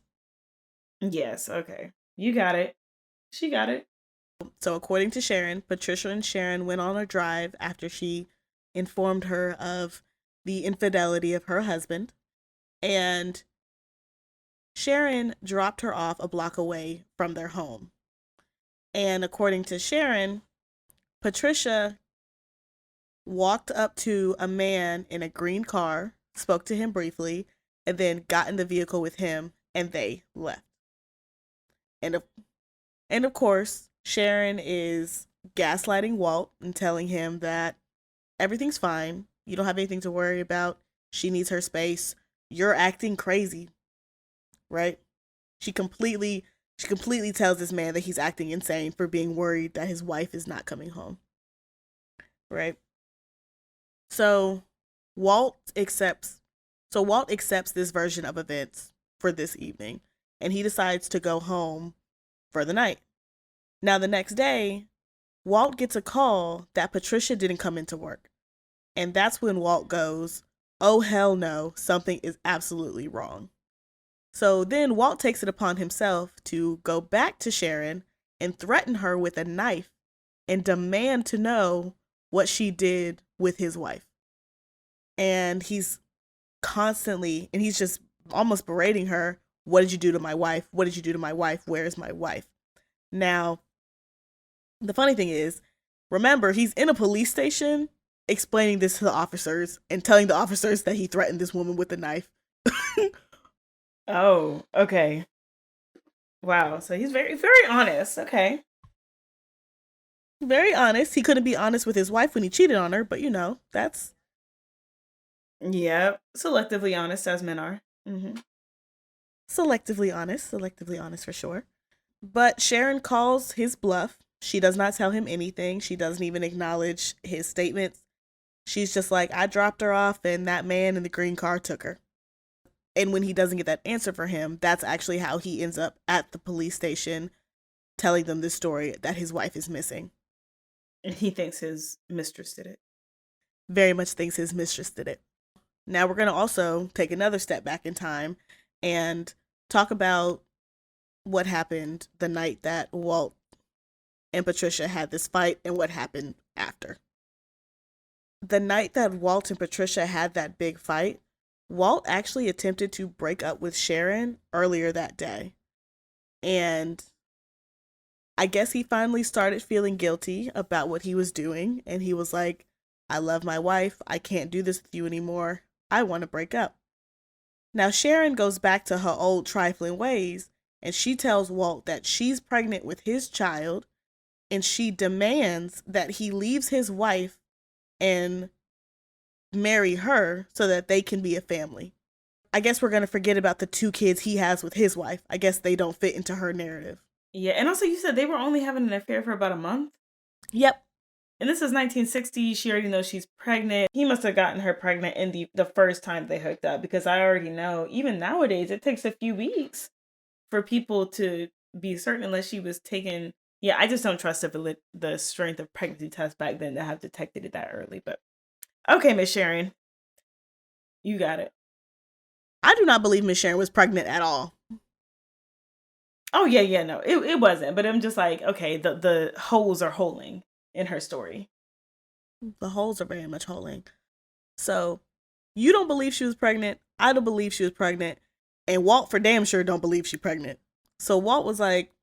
Yes, okay. You got it. She got it. So according to Sharon, Patricia and Sharon went on a drive after she informed her of the infidelity of her husband, and Sharon dropped her off a block away from their home. And according to Sharon, Patricia walked up to a man in a green car, spoke to him briefly, and then got in the vehicle with him, and they left. And of course, Sharon is gaslighting Walt and telling him that everything's fine. You don't have anything to worry about. She needs her space. You're acting crazy, right? She completely tells this man that he's acting insane for being worried that his wife is not coming home. Right? So Walt accepts this version of events for this evening, and he decides to go home for the night. Now the next day, Walt gets a call that Patricia didn't come into work. And that's when Walt goes, "Oh hell no, something is absolutely wrong." So then Walt takes it upon himself to go back to Sharon and threaten her with a knife and demand to know what she did with his wife. And he's just almost berating her. "What did you do to my wife? What did you do to my wife? Where is my wife?" Now, the funny thing is, remember, he's in a police station explaining this to the officers and telling the officers that he threatened this woman with a knife. Oh, okay. Wow. So he's very, very honest. Okay. Very honest. He couldn't be honest with his wife when he cheated on her, but that's... Yep. Selectively honest, as men are. Mm-hmm. Selectively honest for sure. But Sharon calls his bluff. She does not tell him anything. She doesn't even acknowledge his statements. She's just like, "I dropped her off and that man in the green car took her." And when he doesn't get that answer for him, that's actually how he ends up at the police station telling them this story that his wife is missing. And he thinks his mistress did it. Very much thinks his mistress did it. Now we're going to also take another step back in time and talk about what happened the night that Walt and Patricia had this fight and what happened after. The night that Walt and Patricia had that big fight, Walt actually attempted to break up with Sharon earlier that day. And I guess he finally started feeling guilty about what he was doing. And he was like, "I love my wife. I can't do this with you anymore. I want to break up." Now Sharon goes back to her old trifling ways, and she tells Walt that she's pregnant with his child, and she demands that he leaves his wife and marry her so that they can be a family. I guess we're going to forget about the 2 kids he has with his wife. I guess they don't fit into her narrative. Yeah, and also you said they were only having an affair for about a month? Yep. And this is 1960. She already knows she's pregnant. He must have gotten her pregnant in the first time they hooked up, because I already know, even nowadays, it takes a few weeks for people to be certain, unless she was taken. Yeah, I just don't trust the strength of pregnancy tests back then to have detected it that early. But okay, Miss Sharon, you got it. I do not believe Miss Sharon was pregnant at all. Oh yeah, no, it wasn't. But I'm just like, okay, the holes are holing in her story. The holes are very much holing. So, you don't believe she was pregnant. I don't believe she was pregnant. And Walt for damn sure don't believe she's pregnant. So Walt was like,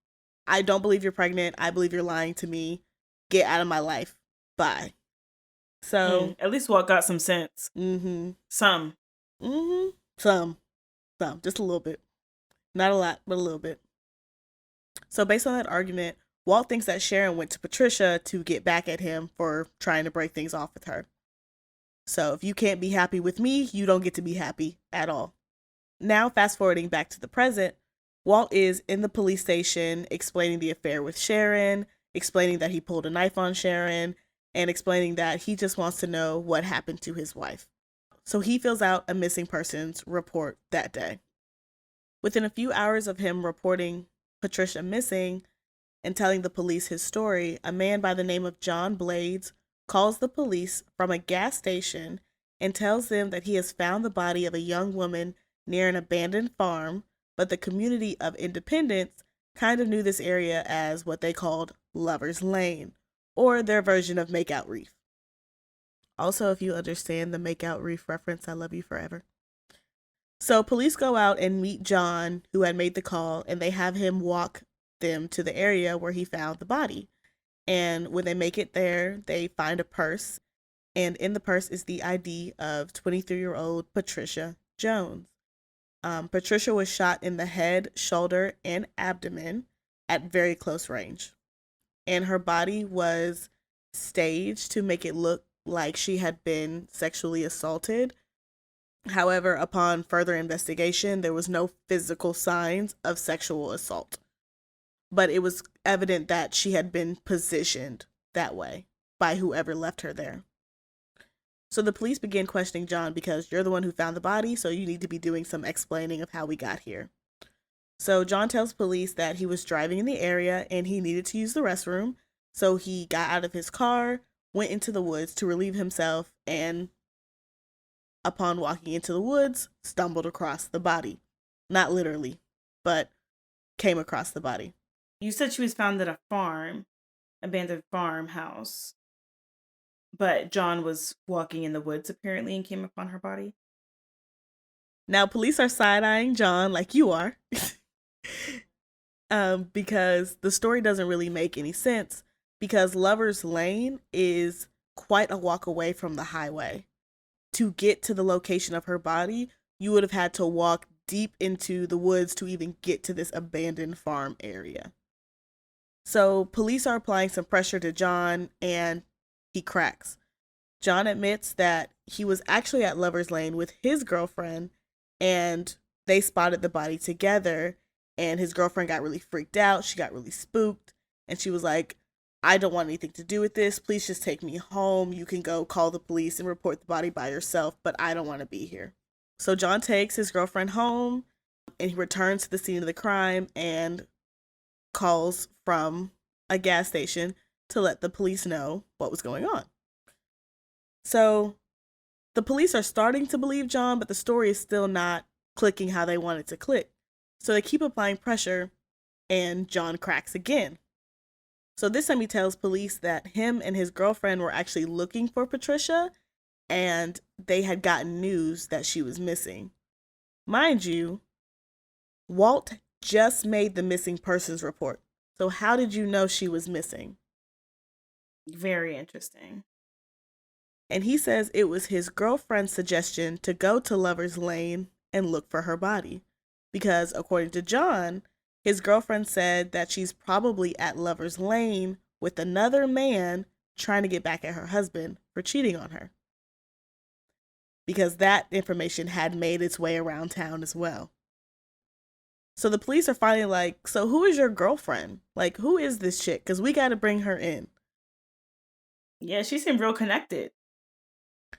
I don't believe you're pregnant. I believe you're lying to me. Get out of my life. Bye. So At least Walt got some sense. Some. Some. Just a little bit. Not a lot, but a little bit. So based on that argument, Walt thinks that Sharon went to Patricia to get back at him for trying to break things off with her. So if you can't be happy with me, you don't get to be happy at all. Now, fast forwarding back to the present, Walt is in the police station explaining the affair with Sharon, explaining that he pulled a knife on Sharon, and explaining that he just wants to know what happened to his wife. So he fills out a missing persons report that day. Within a few hours of him reporting Patricia missing and telling the police his story, a man by the name of John Blades calls the police from a gas station and tells them that he has found the body of a young woman near an abandoned farm, but the community of Independence kind of knew this area as what they called Lover's Lane, or their version of Makeout Reef. Also, if you understand the Makeout Reef reference, I love you forever. So police go out and meet John, who had made the call, and they have him walk them to the area where he found the body. And when they make it there, they find a purse, and in the purse is the ID of 23-year-old Patricia Jones. Patricia was shot in the head, shoulder, and abdomen at very close range. And her body was staged to make it look like she had been sexually assaulted. However, upon further investigation, there was no physical signs of sexual assault. But it was evident that she had been positioned that way by whoever left her there. So the police began questioning John because you're the one who found the body, so you need to be doing some explaining of how we got here. So John tells police that he was driving in the area and he needed to use the restroom. So he got out of his car, went into the woods to relieve himself, and upon walking into the woods, stumbled across the body. Not literally, but came across the body. You said she was found at a farm, abandoned farmhouse. But John was walking in the woods apparently and came upon her body. Now, police are side-eyeing John like you are. Because the story doesn't really make any sense, because Lover's Lane is quite a walk away from the highway. To get to the location of her body, you would have had to walk deep into the woods to even get to this abandoned farm area. So police are applying some pressure to John and he cracks. John admits that he was actually at Lover's Lane with his girlfriend and they spotted the body together, and his girlfriend got really freaked out. She got really spooked and she was like, I don't want anything to do with this. Please just take me home. You can go call the police and report the body by yourself, but I don't want to be here. So John takes his girlfriend home and he returns to the scene of the crime and calls from a gas station to let the police know what was going on. So the police are starting to believe John, but the story is still not clicking how they want it to click. So they keep applying pressure and John cracks again. So this time he tells police that him and his girlfriend were actually looking for Patricia and they had gotten news that she was missing. Mind you, Walt just made the missing persons report. So how did you know she was missing? Very interesting. And he says it was his girlfriend's suggestion to go to Lover's Lane and look for her body. Because according to John, his girlfriend said that she's probably at Lover's Lane with another man trying to get back at her husband for cheating on her. because that information had made its way around town as well. So the police are finally like, so who is your girlfriend? Like, who is this chick? Because we got to bring her in. Yeah, she seemed real connected.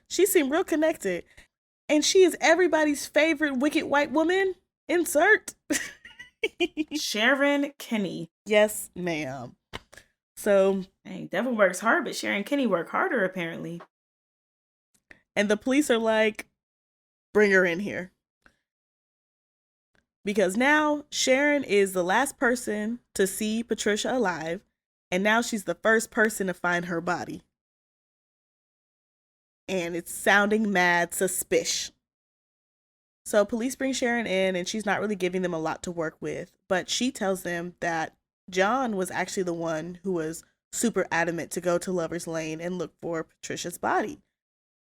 She seemed real connected. And she is everybody's favorite wicked white woman. Insert. Sharon Kinne. Yes, ma'am. So, Hey, Devil works hard, but Sharon Kinne worked harder, apparently. and the police are like, bring her in here. Because now Sharon is the last person to see Patricia alive, and now she's the first person to find her body. And it's sounding mad suspicious. So police bring Sharon in, and she's not really giving them a lot to work with, but she tells them that John was actually the one who was super adamant to go to Lover's Lane and look for Patricia's body.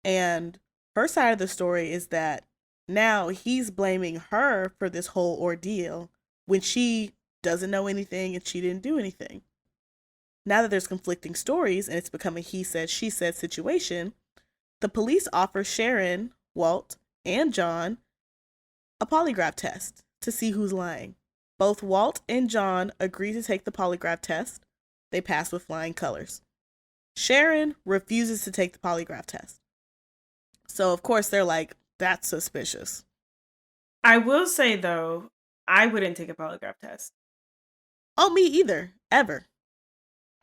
And her side of the story is that now he's blaming her for this whole ordeal when she doesn't know anything and she didn't do anything. Now that there's conflicting stories and it's become a he said, she said situation, the police offer Sharon, Walt, and John a polygraph test to see who's lying. Both Walt and John agree to take the polygraph test. They pass with flying colors. Sharon refuses to take the polygraph test. So, of course, they're like, that's suspicious. I will say, though, I wouldn't take a polygraph test. Oh, me either. Ever.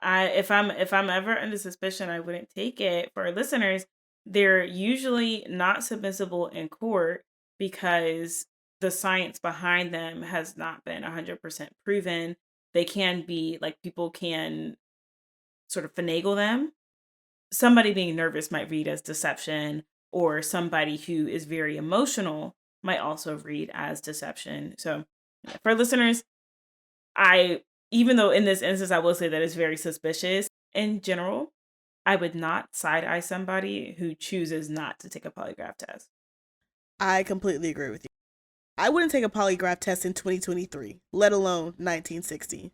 If I'm ever under suspicion, I wouldn't take it. For our listeners, they're usually not submissible in court because the science behind them has not been 100% proven. They can be like, people can sort of finagle them. Somebody being nervous might read as deception, or somebody who is very emotional might also read as deception. So for listeners, even though in this instance, I will say that it's very suspicious in general, I would not side eye somebody who chooses not to take a polygraph test. I completely agree with you. I wouldn't take a polygraph test in 2023, let alone 1960.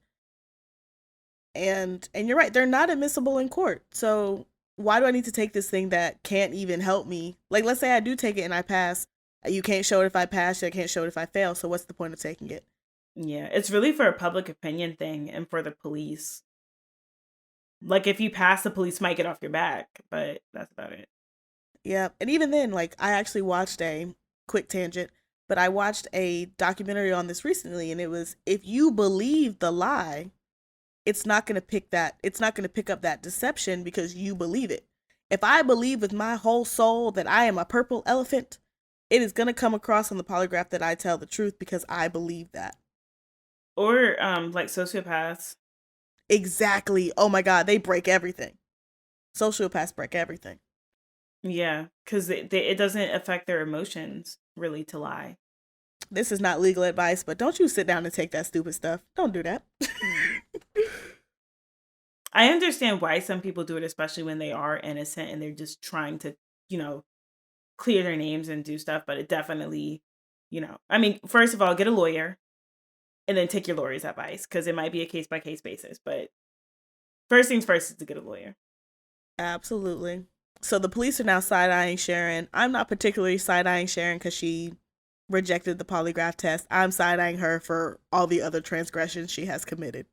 And you're right, they're not admissible in court. So why do I need to take this thing that can't even help me? Like, let's say I do take it and I pass. You can't show it if I pass, I can't show it if I fail. So what's the point of taking it? Yeah, it's really for a public opinion thing and for the police. Like, if you pass, the police might get off your back, but that's about it. Yeah. And even then, like, I actually watched a quick tangent, but I watched a documentary on this recently, and it was, if you believe the lie, it's not going to pick up that deception because you believe it. If I believe with my whole soul that I am a purple elephant, it is going to come across on the polygraph that I tell the truth because I believe that. Or like sociopaths. Exactly. Oh my God, they break everything. Sociopaths break everything. Yeah, because it doesn't affect their emotions really to lie. This is not legal advice, but don't you sit down and take that stupid stuff. Don't do that. I understand why some people do it, especially when they are innocent and they're just trying to, clear their names and do stuff. But it definitely, I mean, first of all, get a lawyer and then take your lawyer's advice because it might be a case by case basis. But first things first is to get a lawyer. Absolutely. So the police are now side-eyeing Sharon. I'm not particularly side-eyeing Sharon because she rejected the polygraph test. I'm side-eyeing her for all the other transgressions she has committed.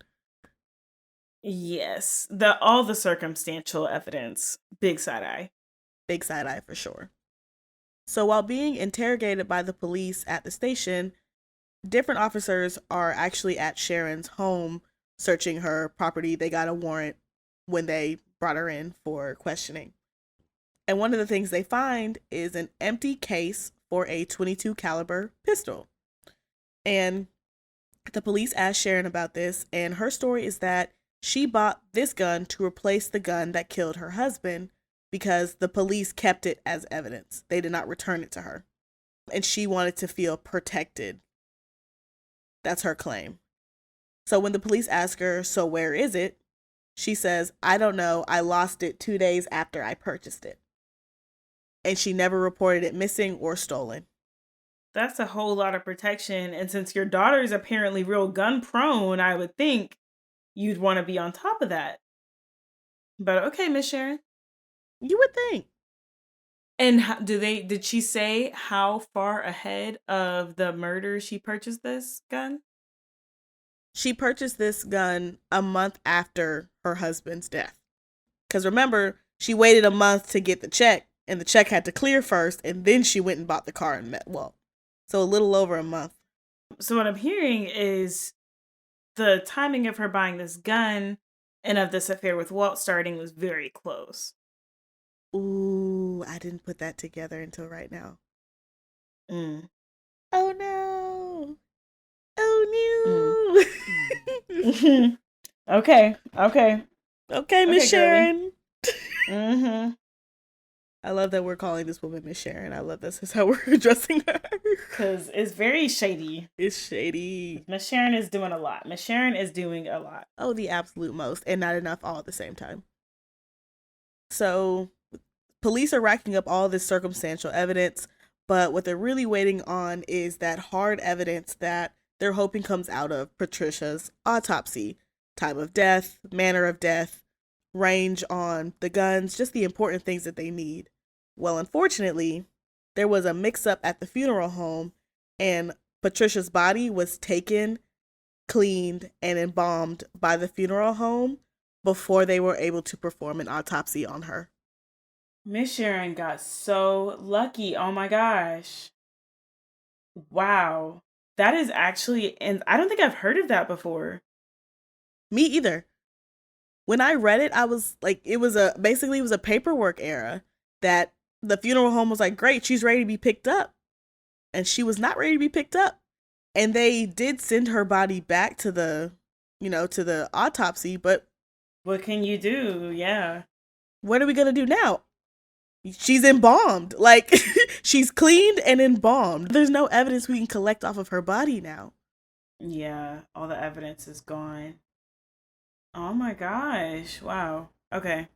Yes, all the circumstantial evidence, big side eye. Big side eye for sure. So while being interrogated by the police at the station, different officers are actually at Sharon's home searching her property. They got a warrant when they brought her in for questioning. And one of the things they find is an empty case for a .22 caliber pistol. And the police asked Sharon about this, and her story is that she bought this gun to replace the gun that killed her husband because the police kept it as evidence. They did not return it to her. And she wanted to feel protected. That's her claim. So when the police ask her, so where is it? She says, I don't know. I lost it 2 days after I purchased it. And she never reported it missing or stolen. That's a whole lot of protection. And since your daughter is apparently real gun prone, I would think you'd want to be on top of that. But okay, Miss Sharon. You would think. And did she say how far ahead of the murder she purchased this gun? She purchased this gun a month after her husband's death. Because remember, she waited a month to get the check, and the check had to clear first, and then she went and bought the car and met. Well, so a little over a month. So what I'm hearing is the timing of her buying this gun and of this affair with Walt starting was very close. Ooh, I didn't put that together until right now. Mm. Oh no. Oh no. Okay. Okay, Miss Sharon. Mm-hmm. I love that we're calling this woman Miss Sharon. I love this is how we're addressing her. Because it's very shady. It's shady. Miss Sharon is doing a lot. Miss Sharon is doing a lot. Oh, the absolute most, and not enough all at the same time. So, police are racking up all this circumstantial evidence, but what they're really waiting on is that hard evidence that they're hoping comes out of Patricia's autopsy. Time of death, manner of death, range on the guns, just the important things that they need. Well, unfortunately, there was a mix-up at the funeral home, and Patricia's body was taken, cleaned, and embalmed by the funeral home before they were able to perform an autopsy on her. Miss Sharon got so lucky. Oh my gosh. Wow. That is actually, and I don't think I've heard of that before. Me either. When I read it, I was like, it was a paperwork error that the funeral home was like, great, she's ready to be picked up. And she was not ready to be picked up. And they did send her body back to the autopsy, but What can you do? Yeah. what are we going to do now? She's embalmed. Like, she's cleaned and embalmed. There's no evidence we can collect off of her body now. Yeah, all the evidence is gone. Oh my gosh. Wow. Okay.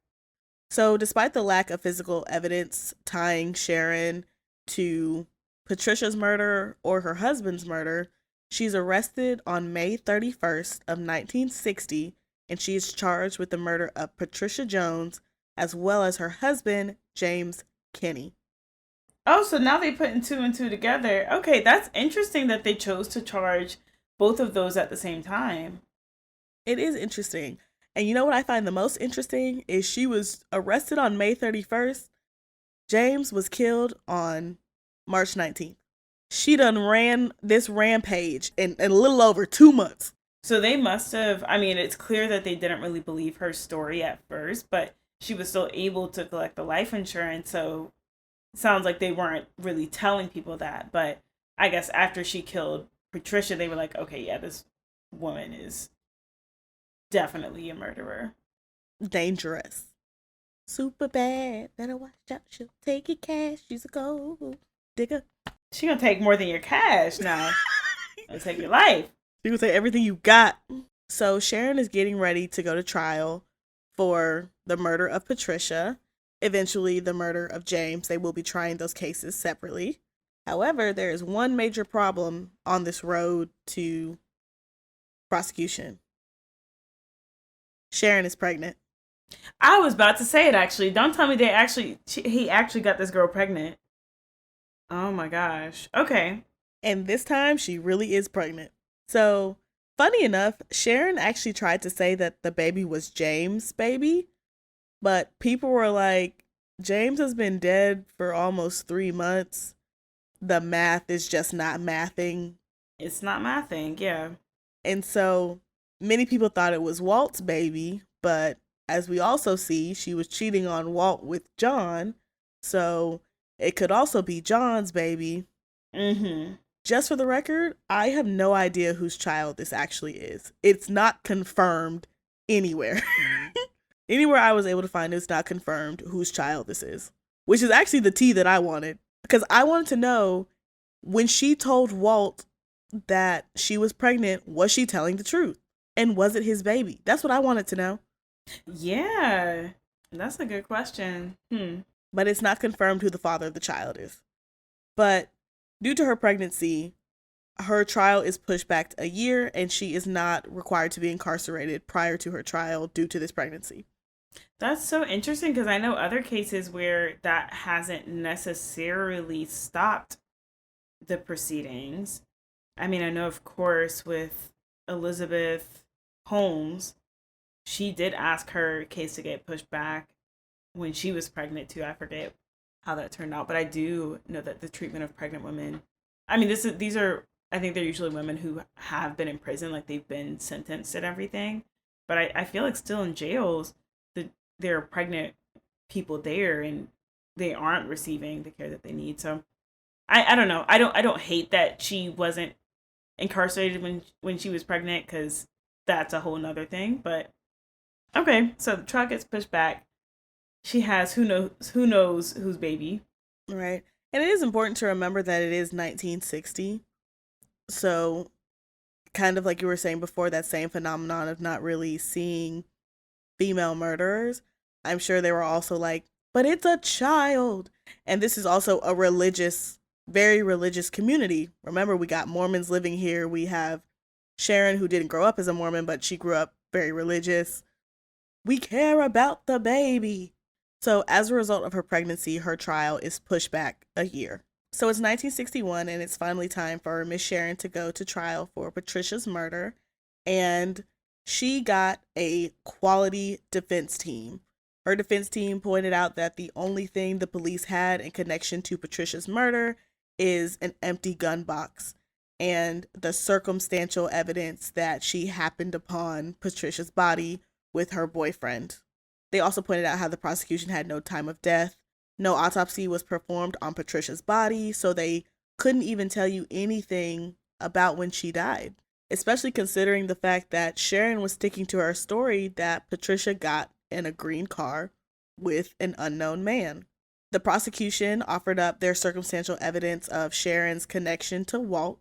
So, despite the lack of physical evidence tying Sharon to Patricia's murder or her husband's murder, she's arrested on May 31st of 1960, and she is charged with the murder of Patricia Jones as well as her husband, James Kinne. Oh, so now they putting two and two together. Okay, that's interesting that they chose to charge both of those at the same time. It is interesting. And you know what I find the most interesting is she was arrested on May 31st. James was killed on March 19th. She done ran this rampage in a little over 2 months. So they must have, I mean, it's clear that they didn't really believe her story at first, but she was still able to collect the life insurance. So it sounds like they weren't really telling people that. But I guess after she killed Patricia, they were like, okay, yeah, this woman is definitely a murderer. Dangerous. Super bad. Better watch out. She'll take your cash. She's a gold digger. She gonna take more than your cash now. She'll take your life. She gonna take everything you got. So Sharon is getting ready to go to trial for the murder of Patricia. Eventually, the murder of James. They will be trying those cases separately. However, there is one major problem on this road to prosecution. Sharon is pregnant. I was about to say it actually. Don't tell me he actually got this girl pregnant. Oh my gosh. Okay. And this time she really is pregnant. So, funny enough, Sharon actually tried to say that the baby was James' baby, but people were like, James has been dead for almost 3 months. The math is just not mathing. It's not mathing, yeah. And so many people thought it was Walt's baby, but as we also see, she was cheating on Walt with John, so it could also be John's baby. Mm-hmm. Just for the record, I have no idea whose child this actually is. It's not confirmed anywhere. Anywhere I was able to find, it's not confirmed whose child this is, which is actually the tea that I wanted, because I wanted to know, when she told Walt that she was pregnant, was she telling the truth? And was it his baby? That's what I wanted to know. Yeah, that's a good question. But it's not confirmed who the father of the child is. But due to her pregnancy, her trial is pushed back a year, and she is not required to be incarcerated prior to her trial due to this pregnancy. That's so interesting because I know other cases where that hasn't necessarily stopped the proceedings. I mean, I know, of course, with Elizabeth Holmes, she did ask her case to get pushed back when she was pregnant too. I forget how that turned out, but I do know that the treatment of pregnant women. I mean, these are, I think they're usually women who have been in prison, like they've been sentenced and everything. But I feel like still in jails, the there are pregnant people there and they aren't receiving the care that they need. So I don't know. I don't hate that she wasn't incarcerated when she was pregnant because that's a whole nother thing. But okay, so the trial gets pushed back. She has who knows whose baby. Right. And it is important to remember that it is 1960. So, kind of like you were saying before, that same phenomenon of not really seeing female murderers, I'm sure they were also like, but it's a child. And this is also a religious, very religious community. Remember, we got Mormons living here. We have Sharon, who didn't grow up as a Mormon, but she grew up very religious. We care about the baby. So, as a result of her pregnancy, her trial is pushed back a year. So, it's 1961, and it's finally time for Miss Sharon to go to trial for Patricia's murder. And she got a quality defense team. Her defense team pointed out that the only thing the police had in connection to Patricia's murder is an empty gun box and the circumstantial evidence that she happened upon Patricia's body with her boyfriend. They also pointed out how the prosecution had no time of death. No autopsy was performed on Patricia's body, so they couldn't even tell you anything about when she died, especially considering the fact that Sharon was sticking to her story that Patricia got in a green car with an unknown man. The prosecution offered up their circumstantial evidence of Sharon's connection to Walt,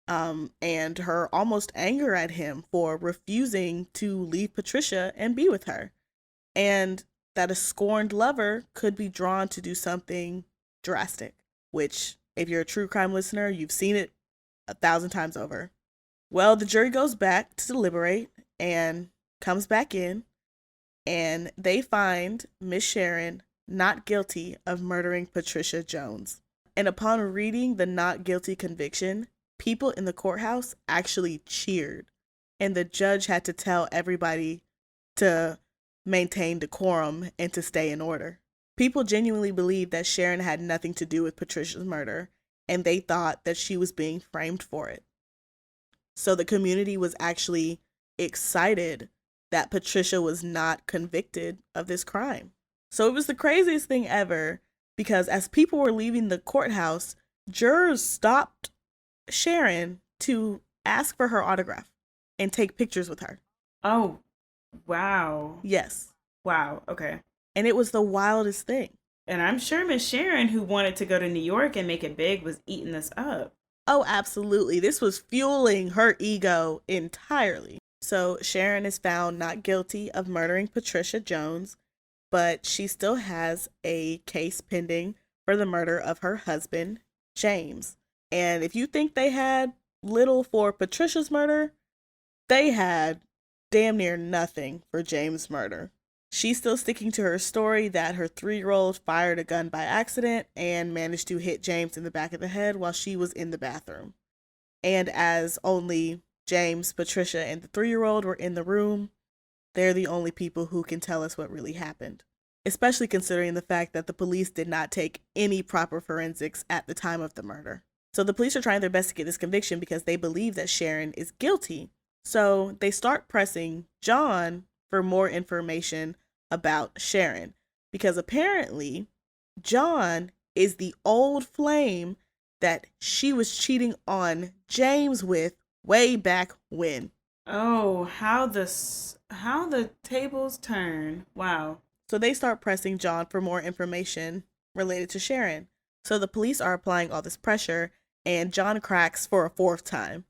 and her almost anger at him for refusing to leave Patricia and be with her, and that a scorned lover could be drawn to do something drastic, which, if you're a true crime listener, you've seen it 1,000 times over. Well, the jury goes back to deliberate and comes back in, and they find Miss Sharon not guilty of murdering Patricia Jones. And upon reading the not guilty conviction, people in the courthouse actually cheered, and the judge had to tell everybody to maintain decorum and to stay in order. People genuinely believed that Sharon had nothing to do with Patricia's murder, and they thought that she was being framed for it. So the community was actually excited that Patricia was not convicted of this crime. So it was the craziest thing ever because as people were leaving the courthouse, jurors stopped Sharon to ask for her autograph and take pictures with her. Oh, wow. Yes. Wow. Okay. And it was the wildest thing. And I'm sure Miss Sharon, who wanted to go to New York and make it big, was eating this up. Oh, absolutely. This was fueling her ego entirely. So Sharon is found not guilty of murdering Patricia Jones, but she still has a case pending for the murder of her husband, James. And if you think they had little for Patricia's murder, they had damn near nothing for James' murder. She's still sticking to her story that her 3-year-old fired a gun by accident and managed to hit James in the back of the head while she was in the bathroom. And as only James, Patricia, and the 3-year-old were in the room, they're the only people who can tell us what really happened. Especially considering the fact that the police did not take any proper forensics at the time of the murder. So the police are trying their best to get this conviction because they believe that Sharon is guilty. So they start pressing John for more information about Sharon, because apparently John is the old flame that she was cheating on James with way back when. Oh, how the tables turn. Wow. So they start pressing John for more information related to Sharon. So the police are applying all this pressure, and John cracks for a 4th time.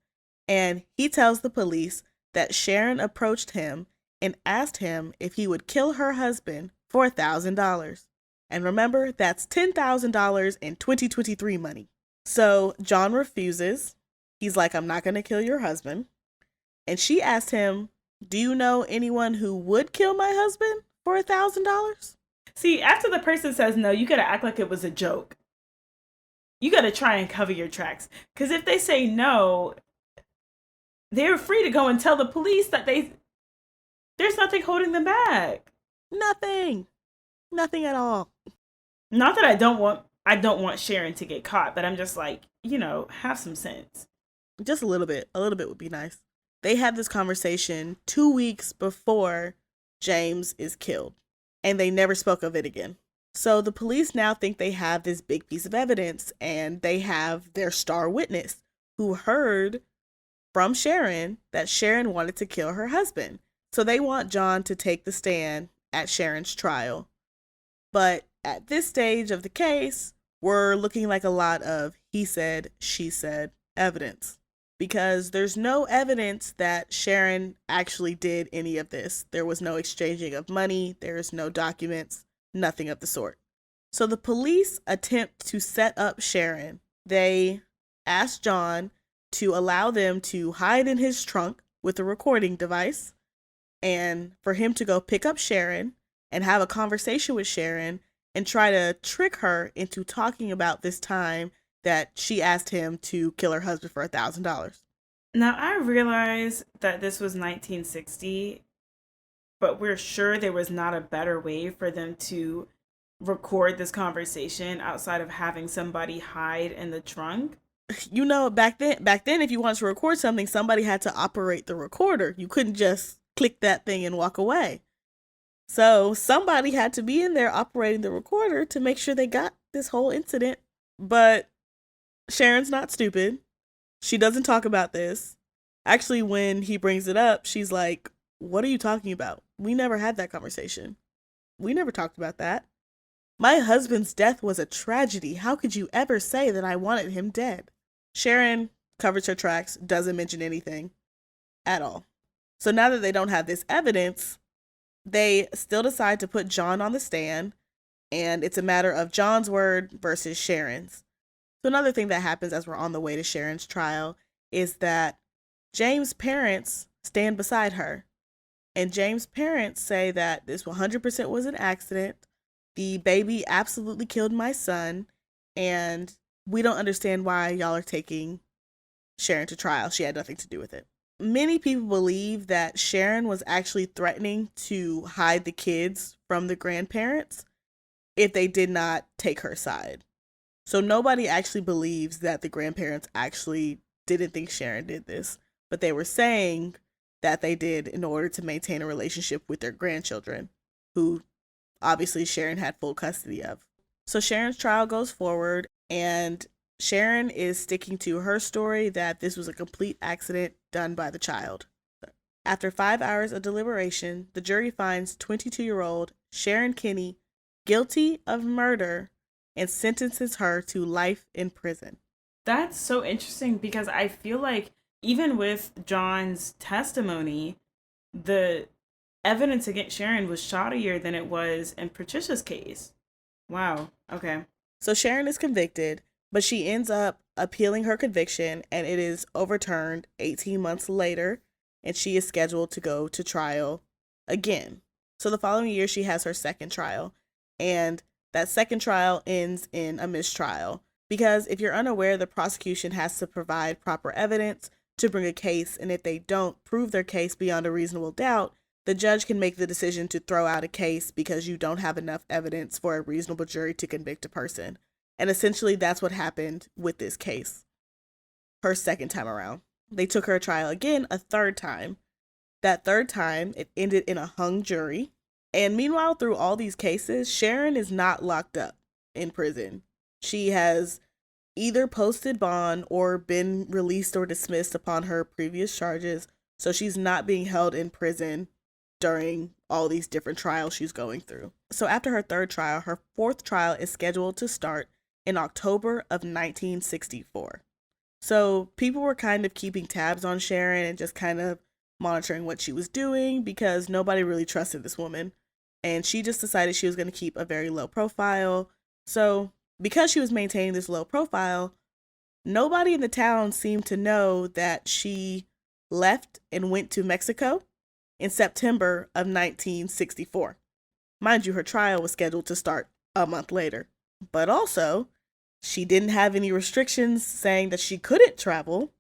And he tells the police that Sharon approached him and asked him if he would kill her husband for $1,000. And remember, that's $10,000 in 2023 money. So John refuses. He's like, I'm not going to kill your husband. And she asked him, do you know anyone who would kill my husband for $1,000? See, after the person says no, you gotta act like it was a joke. You gotta try and cover your tracks. Because if they say no, they're free to go and tell the police that there's nothing holding them back. Nothing. Nothing at all. Not that I don't want Sharon to get caught, but I'm just like, have some sense. Just a little bit. A little bit would be nice. They had this conversation 2 weeks before James is killed, and they never spoke of it again. So the police now think they have this big piece of evidence, and they have their star witness who heard from Sharon that Sharon wanted to kill her husband. So they want John to take the stand at Sharon's trial. But at this stage of the case, we're looking like a lot of he said, she said evidence, because there's no evidence that Sharon actually did any of this. There was no exchanging of money. There's no documents, nothing of the sort. So the police attempt to set up Sharon. They ask John to allow them to hide in his trunk with a recording device, and for him to go pick up Sharon and have a conversation with Sharon and try to trick her into talking about this time that she asked him to kill her husband for $1,000. Now, I realize that this was 1960, but we're sure there was not a better way for them to record this conversation outside of having somebody hide in the trunk. Back then, if you wanted to record something, somebody had to operate the recorder. You couldn't just click that thing and walk away. So somebody had to be in there operating the recorder to make sure they got this whole incident. But Sharon's not stupid. She doesn't talk about this. Actually, when he brings it up, she's like, "What are you talking about? We never had that conversation. We never talked about that. My husband's death was a tragedy. How could you ever say that I wanted him dead?" Sharon covers her tracks, doesn't mention anything at all. So now that they don't have this evidence, they still decide to put John on the stand, and it's a matter of John's word versus Sharon's. So another thing that happens as we're on the way to Sharon's trial is that James' parents stand beside her. And James' parents say that this 100% was an accident. The baby absolutely killed my son, and we don't understand why y'all are taking Sharon to trial. She had nothing to do with it. Many people believe that Sharon was actually threatening to hide the kids from the grandparents if they did not take her side. So nobody actually believes that the grandparents actually didn't think Sharon did this, but they were saying that they did in order to maintain a relationship with their grandchildren, who obviously Sharon had full custody of. So Sharon's trial goes forward, and Sharon is sticking to her story that this was a complete accident done by the child. After 5 hours of deliberation, the jury finds 22-year-old Sharon Kinne guilty of murder and sentences her to life in prison. That's so interesting because I feel like even with John's testimony, the evidence against Sharon was shoddier than it was in Patricia's case. Wow. Okay. So Sharon is convicted, but she ends up appealing her conviction, and it is overturned 18 months later, and she is scheduled to go to trial again. So the following year, she has her second trial, and that second trial ends in a mistrial. Because if you're unaware, the prosecution has to provide proper evidence to bring a case, and if they don't prove their case beyond a reasonable doubt, the judge can make the decision to throw out a case because you don't have enough evidence for a reasonable jury to convict a person. And essentially, that's what happened with this case. Her second time around. They took her to trial again a third time. That third time, it ended in a hung jury. And meanwhile, through all these cases, Sharon is not locked up in prison. She has either posted bond or been released or dismissed upon her previous charges. So she's not being held in prison during all these different trials she's going through. So after her third trial, her fourth trial is scheduled to start in October of 1964. So people were kind of keeping tabs on Sharon and just kind of monitoring what she was doing because nobody really trusted this woman. And she just decided she was going to keep a very low profile. So because she was maintaining this low profile, nobody in the town seemed to know that she left and went to Mexico in September of 1964. Mind you, her trial was scheduled to start a month later. But also, she didn't have any restrictions saying that she couldn't travel,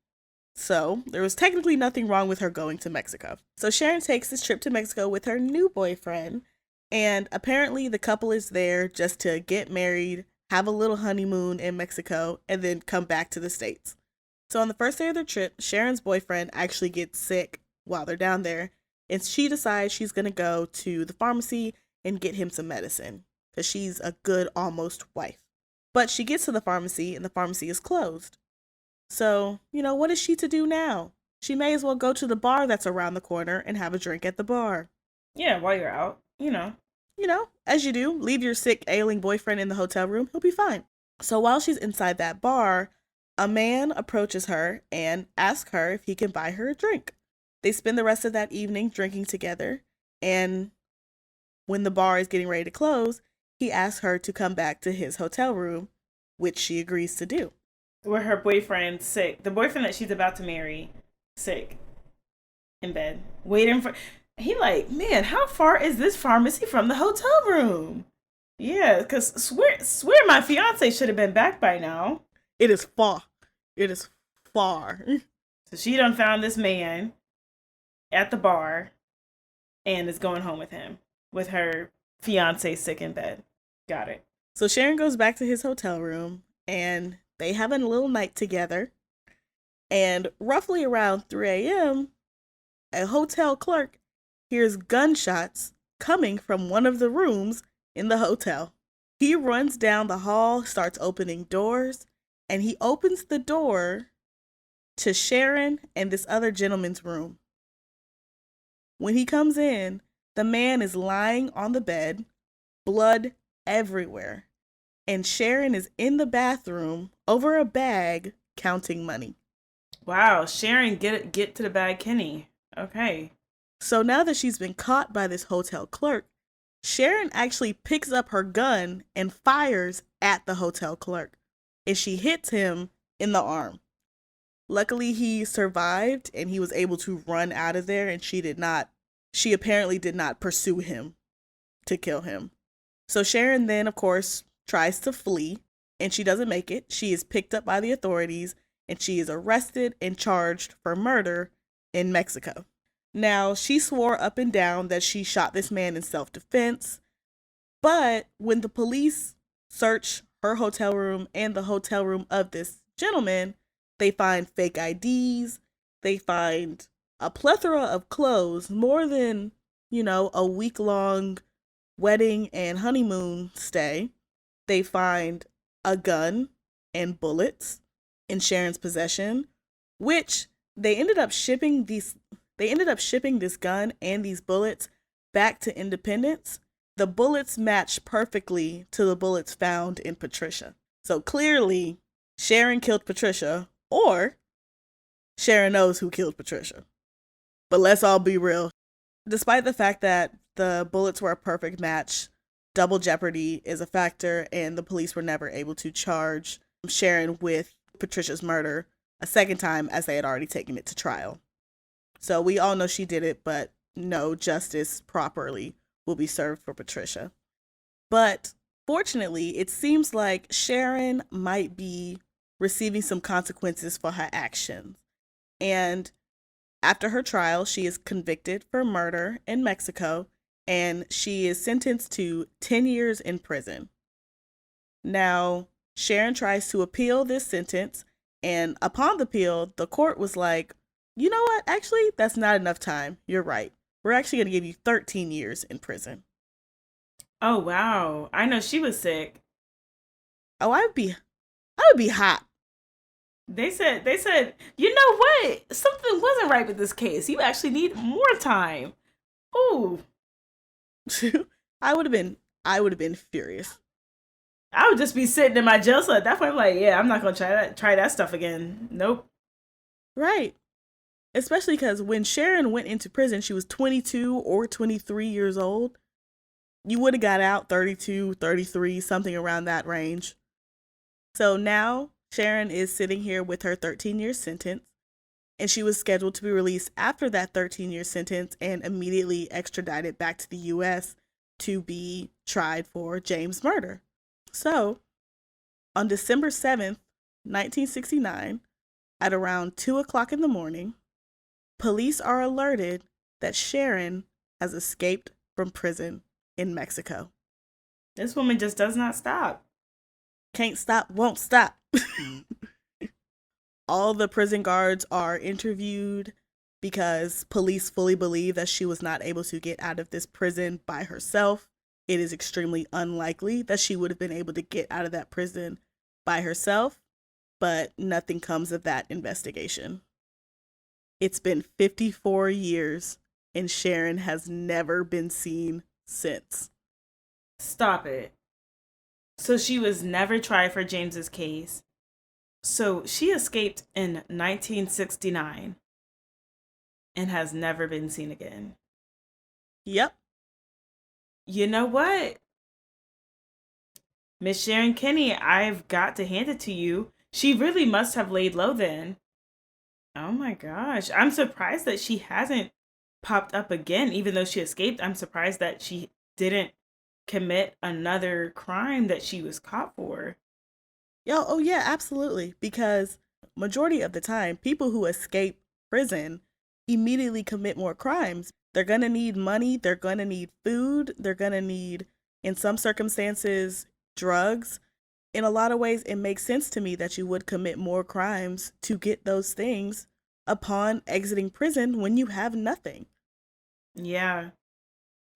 so there was technically nothing wrong with her going to Mexico. So Sharon takes this trip to Mexico with her new boyfriend, and apparently the couple is there just to get married, have a little honeymoon in Mexico, and then come back to the States. So on the first day of their trip, Sharon's boyfriend actually gets sick while they're down there, and she decides she's going to go to the pharmacy and get him some medicine, because she's a good almost wife. But she gets to the pharmacy, and the pharmacy is closed. So, what is she to do now? She may as well go to the bar that's around the corner and have a drink at the bar. Yeah, while you're out, As you do, leave your sick, ailing boyfriend in the hotel room, he'll be fine. So while she's inside that bar, a man approaches her and asks her if he can buy her a drink. They spend the rest of that evening drinking together, and when the bar is getting ready to close, he asks her to come back to his hotel room, which she agrees to do. Where her boyfriend's sick. The boyfriend that she's about to marry, sick. In bed. Waiting for... He like, man, how far is this pharmacy from the hotel room? Yeah, because swear my fiance should have been back by now. It is far. It is far. So she done found this man at the bar and is going home with him. With her fiance sick in bed. Got it. So Sharon goes back to his hotel room and they have a little night together. And roughly around 3 a.m., a hotel clerk hears gunshots coming from one of the rooms in the hotel. He runs down the hall, starts opening doors, and he opens the door to Sharon and this other gentleman's room. When he comes in, the man is lying on the bed, blood everywhere, and Sharon is in the bathroom over a bag counting money. Wow, Sharon, get to the bag, Kinne. Okay. So now that she's been caught by this hotel clerk, Sharon actually picks up her gun and fires at the hotel clerk, and she hits him in the arm. Luckily, he survived and he was able to run out of there, and she apparently did not pursue him to kill him. So Sharon then, of course, tries to flee, and she doesn't make it. She is picked up by the authorities, and she is arrested and charged for murder in Mexico. Now, she swore up and down that she shot this man in self-defense, but when the police search her hotel room and the hotel room of this gentleman, they find fake IDs, they find a plethora of clothes, more than, a week-long wedding and honeymoon stay. They find a gun and bullets in Sharon's possession, which they ended up shipping this gun and these bullets back to Independence. The bullets match perfectly to the bullets found in Patricia. So clearly, Sharon killed Patricia, or Sharon knows who killed Patricia. But let's all be real. Despite the fact that the bullets were a perfect match, double jeopardy is a factor, and the police were never able to charge Sharon with Patricia's murder a second time, as they had already taken it to trial. So we all know she did it, but no justice properly will be served for Patricia. But fortunately, it seems like Sharon might be receiving some consequences for her actions. And after her trial, she is convicted for murder in Mexico, and she is sentenced to 10 years in prison. Now, Sharon tries to appeal this sentence, and upon the appeal, the court was like, you know what? Actually, that's not enough time. You're right. We're actually going to give you 13 years in prison. Oh, wow. I know she was sick. Oh, I would be hot. They said, you know what? Something wasn't right with this case. You actually need more time. Ooh. I would have been furious. I would just be sitting in my jail cell at that point. I'm like, yeah, I'm not going to try that stuff again. Nope. Right. Especially because when Sharon went into prison, she was 22 or 23 years old. You would have got out 32, 33, something around that range. So now Sharon is sitting here with her 13-year sentence, and she was scheduled to be released after that 13-year sentence and immediately extradited back to the U.S. to be tried for James' murder. So, on December 7th, 1969, at around 2 o'clock in the morning, police are alerted that Sharon has escaped from prison in Mexico. This woman just does not stop. Can't stop, won't stop. All the prison guards are interviewed because police fully believe that she was not able to get out of this prison by herself. It is extremely unlikely that she would have been able to get out of that prison by herself, but nothing comes of that investigation. It's been 54 years and Sharon has never been seen since. Stop it. So she was never tried for James's case. So she escaped in 1969 and has never been seen again. Yep. You know what? Miss Sharon Kinne, I've got to hand it to you. She really must have laid low then. Oh my gosh. I'm surprised that she hasn't popped up again, even though she escaped. I'm surprised that she didn't commit another crime that she was caught for. Oh yeah, absolutely. Because majority of the time, people who escape prison immediately commit more crimes. They're going to need money, they're going to need food, they're going to need, in some circumstances, drugs. In a lot of ways, it makes sense to me that you would commit more crimes to get those things upon exiting prison when you have nothing. Yeah.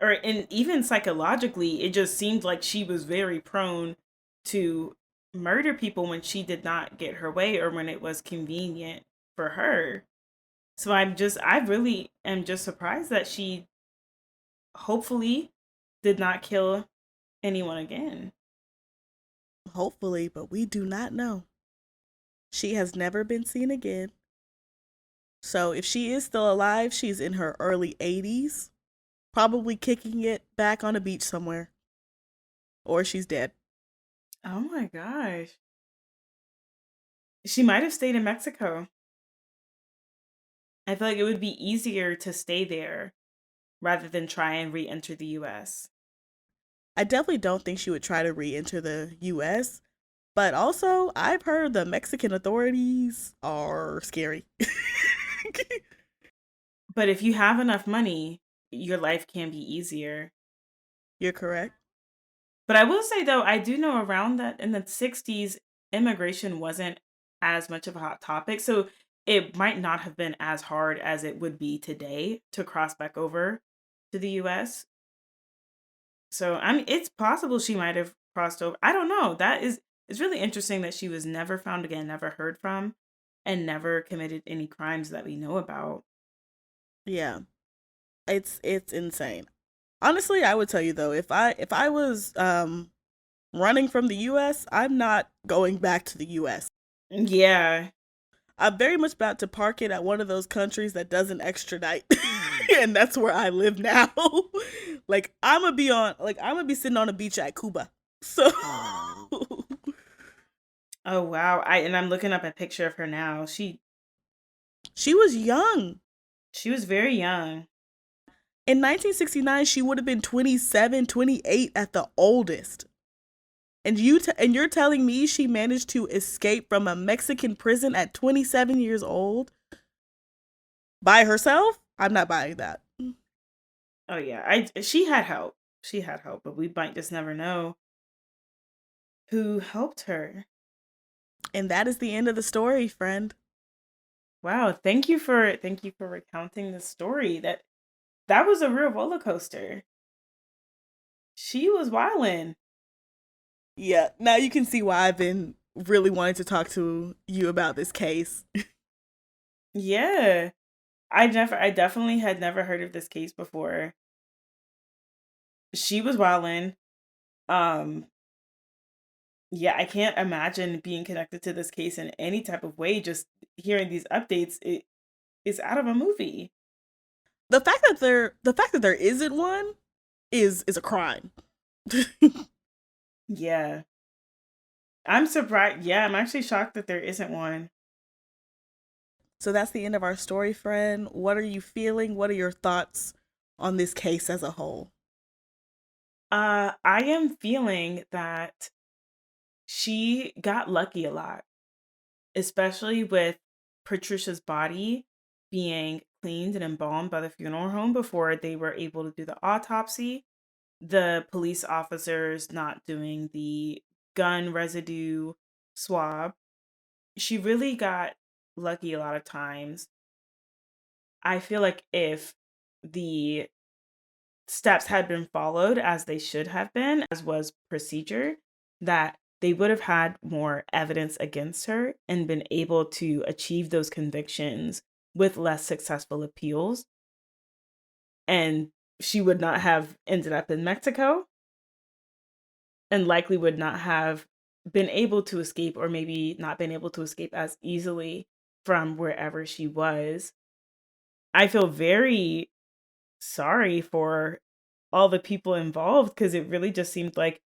And even psychologically, it just seemed like she was very prone to murder people when she did not get her way or when it was convenient for her. So I really am just surprised that she hopefully did not kill anyone again. Hopefully, but we do not know. She has never been seen again. So if she is still alive, she's in her early 80s, probably kicking it back on a beach somewhere. Or she's dead. Oh my gosh. She might have stayed in Mexico. I feel like it would be easier to stay there rather than try and re enter the US. I definitely don't think she would try to re enter the US. But also, I've heard the Mexican authorities are scary. But if you have enough money, your life can be easier. You're correct. But I will say though, I do know around that in the 60s, immigration wasn't as much of a hot topic. So it might not have been as hard as it would be today to cross back over to the US. So I mean it's possible she might have crossed over. I don't know. It's really interesting that she was never found again, never heard from, and never committed any crimes that we know about. Yeah. It's insane. Honestly, I would tell you though, if I was running from the US, I'm not going back to the US. Yeah. I'm very much about to park it at one of those countries that doesn't extradite. And that's where I live now. Like I'm gonna be sitting on a beach at Cuba. So Oh wow. I'm looking up a picture of her now. she was young. She was very young. In 1969, she would have been 27, 28 at the oldest. And you're telling me she managed to escape from a Mexican prison at 27 years old by herself? I'm not buying that. Oh yeah. She had help. She had help, but we might just never know who helped her. And that is the end of the story, friend. Wow, thank you for recounting the story. That was a real roller coaster. She was wildin'. Yeah, now you can see why I've been really wanting to talk to you about this case. Yeah. I definitely had never heard of this case before. She was wildin'. Um yeah, I can't imagine being connected to this case in any type of way. Just hearing these updates, it is out of a movie. The fact that there isn't one is a crime. Yeah. I'm surprised. Yeah, I'm actually shocked that there isn't one. So that's the end of our story, friend. What are you feeling? What are your thoughts on this case as a whole? I am feeling that she got lucky a lot, especially with Patricia's body being cleaned and embalmed by the funeral home before they were able to do the autopsy. The police officers not doing the gun residue swab. She really got lucky a lot of times. I feel like if the steps had been followed as they should have been, as was procedure, that they would have had more evidence against her and been able to achieve those convictions with less successful appeals. And she would not have ended up in Mexico and likely would not have been able to escape, or maybe not been able to escape as easily from wherever she was. I feel very sorry for all the people involved because it really just seemed like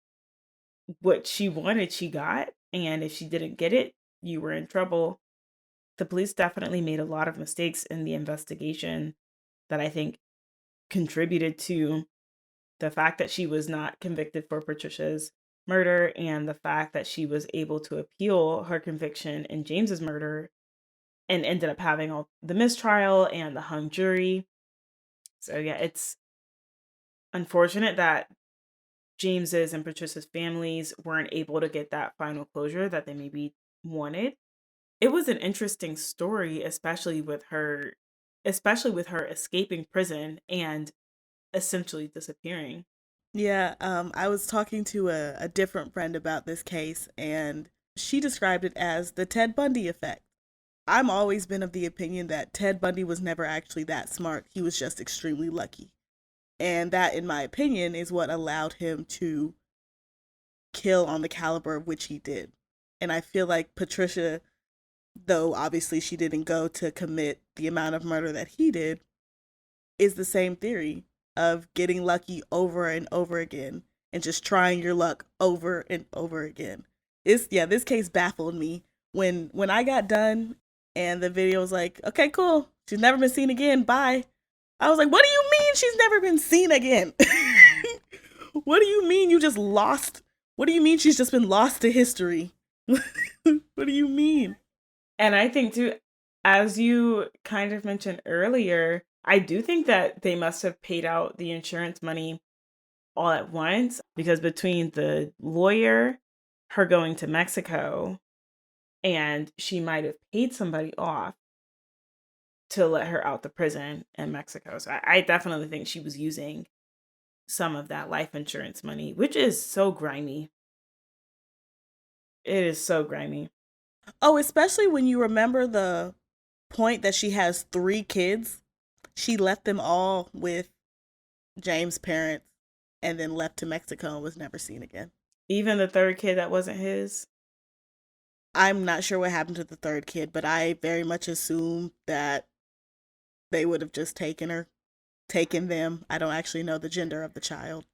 what she wanted, she got. And if she didn't get it, you were in trouble. The police definitely made a lot of mistakes in the investigation that I think contributed to the fact that she was not convicted for Patricia's murder and the fact that she was able to appeal her conviction in James's murder and ended up having all the mistrial and the hung jury. So yeah, it's unfortunate that James's and Patricia's families weren't able to get that final closure that they maybe wanted. It was an interesting story, especially with her escaping prison and essentially disappearing. Yeah, I was talking to a different friend about this case, and she described it as the Ted Bundy effect. I'm always been of the opinion that Ted Bundy was never actually that smart. He was just extremely lucky. And that, in my opinion, is what allowed him to kill on the caliber of which he did. And I feel like Patricia, though obviously she didn't go to commit the amount of murder that he did, is the same theory of getting lucky over and over again and just trying your luck over and over again. This case baffled me when I got done and the video was like, okay, cool. She's never been seen again. Bye. I was like, what do you mean she's never been seen again? What do you mean you just lost? What do you mean she's just been lost to history? What do you mean? And I think too, as you kind of mentioned earlier, I do think that they must have paid out the insurance money all at once because between the lawyer, her going to Mexico, and she might have paid somebody off to let her out the prison in Mexico. So I definitely think she was using some of that life insurance money, which is so grimy. It is so grimy. Oh, especially when you remember the point that she has 3 kids. She left them all with James' parents and then left to Mexico and was never seen again. Even the third kid that wasn't his. I'm not sure what happened to the 3rd kid, but I very much assume that they would have just taken them. I don't actually know the gender of the child.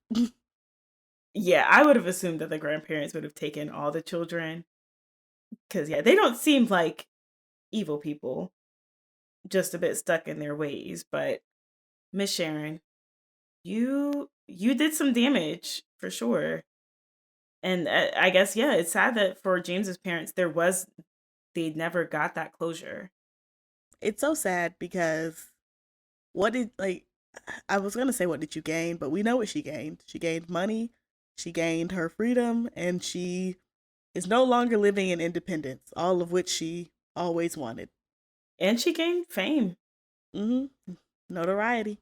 Yeah, I would have assumed that the grandparents would have taken all the children. Because, yeah, they don't seem like evil people, just a bit stuck in their ways. But, Miss Sharon, you did some damage for sure. And I guess, yeah, it's sad that for James's parents, they never got that closure. It's so sad because what did, like, I was going to say, what did you gain? But we know what she gained. She gained money, she gained her freedom, and she is no longer living in independence, all of which she always wanted. And she gained fame. Mm-hmm. Notoriety.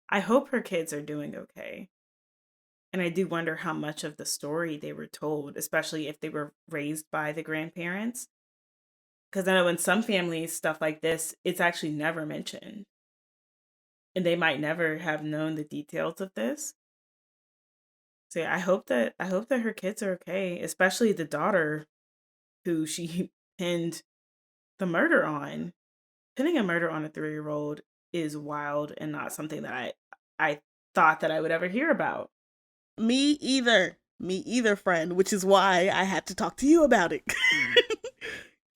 I hope her kids are doing okay. And I do wonder how much of the story they were told, especially if they were raised by the grandparents. Because I know in some families, stuff like this, it's actually never mentioned. And they might never have known the details of this. So yeah, I hope that her kids are okay, especially the daughter who she pinned the murder on. Pinning a murder on a 3-year-old is wild and not something that I thought that I would ever hear about. Me either. Me either, friend, which is why I had to talk to you about it.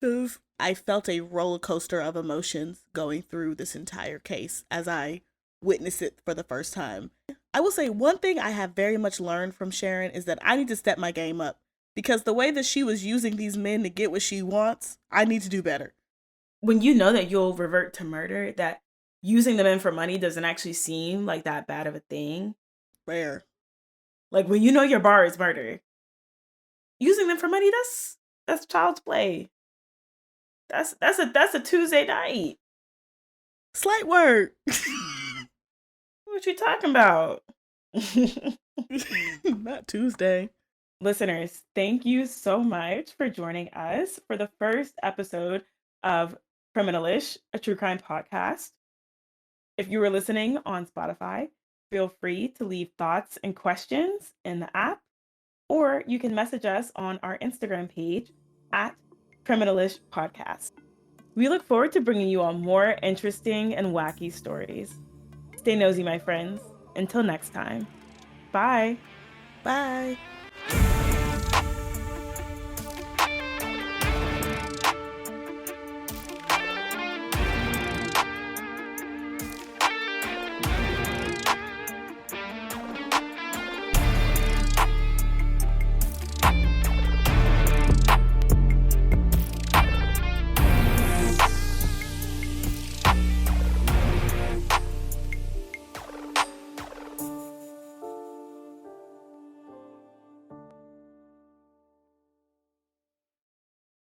Because I felt a roller coaster of emotions going through this entire case as I witnessed it for the first time. I will say one thing I have very much learned from Sharon is that I need to step my game up because the way that she was using these men to get what she wants, I need to do better. When you know that you'll revert to murder, that using them in for money doesn't actually seem like that bad of a thing. Rare. Like when you know your bar is murder, using them for money, that's child's play. That's a Tuesday night. Slight word. What you talking about? Not Tuesday. Listeners, thank you so much for joining us for the first episode of Criminalish, a true crime podcast. If you were listening on Spotify, feel free to leave thoughts and questions in the app, or you can message us on our Instagram page at Criminalish Podcast. We look forward to bringing you on more interesting and wacky stories. Stay nosy, my friends. Until next time. Bye. Bye.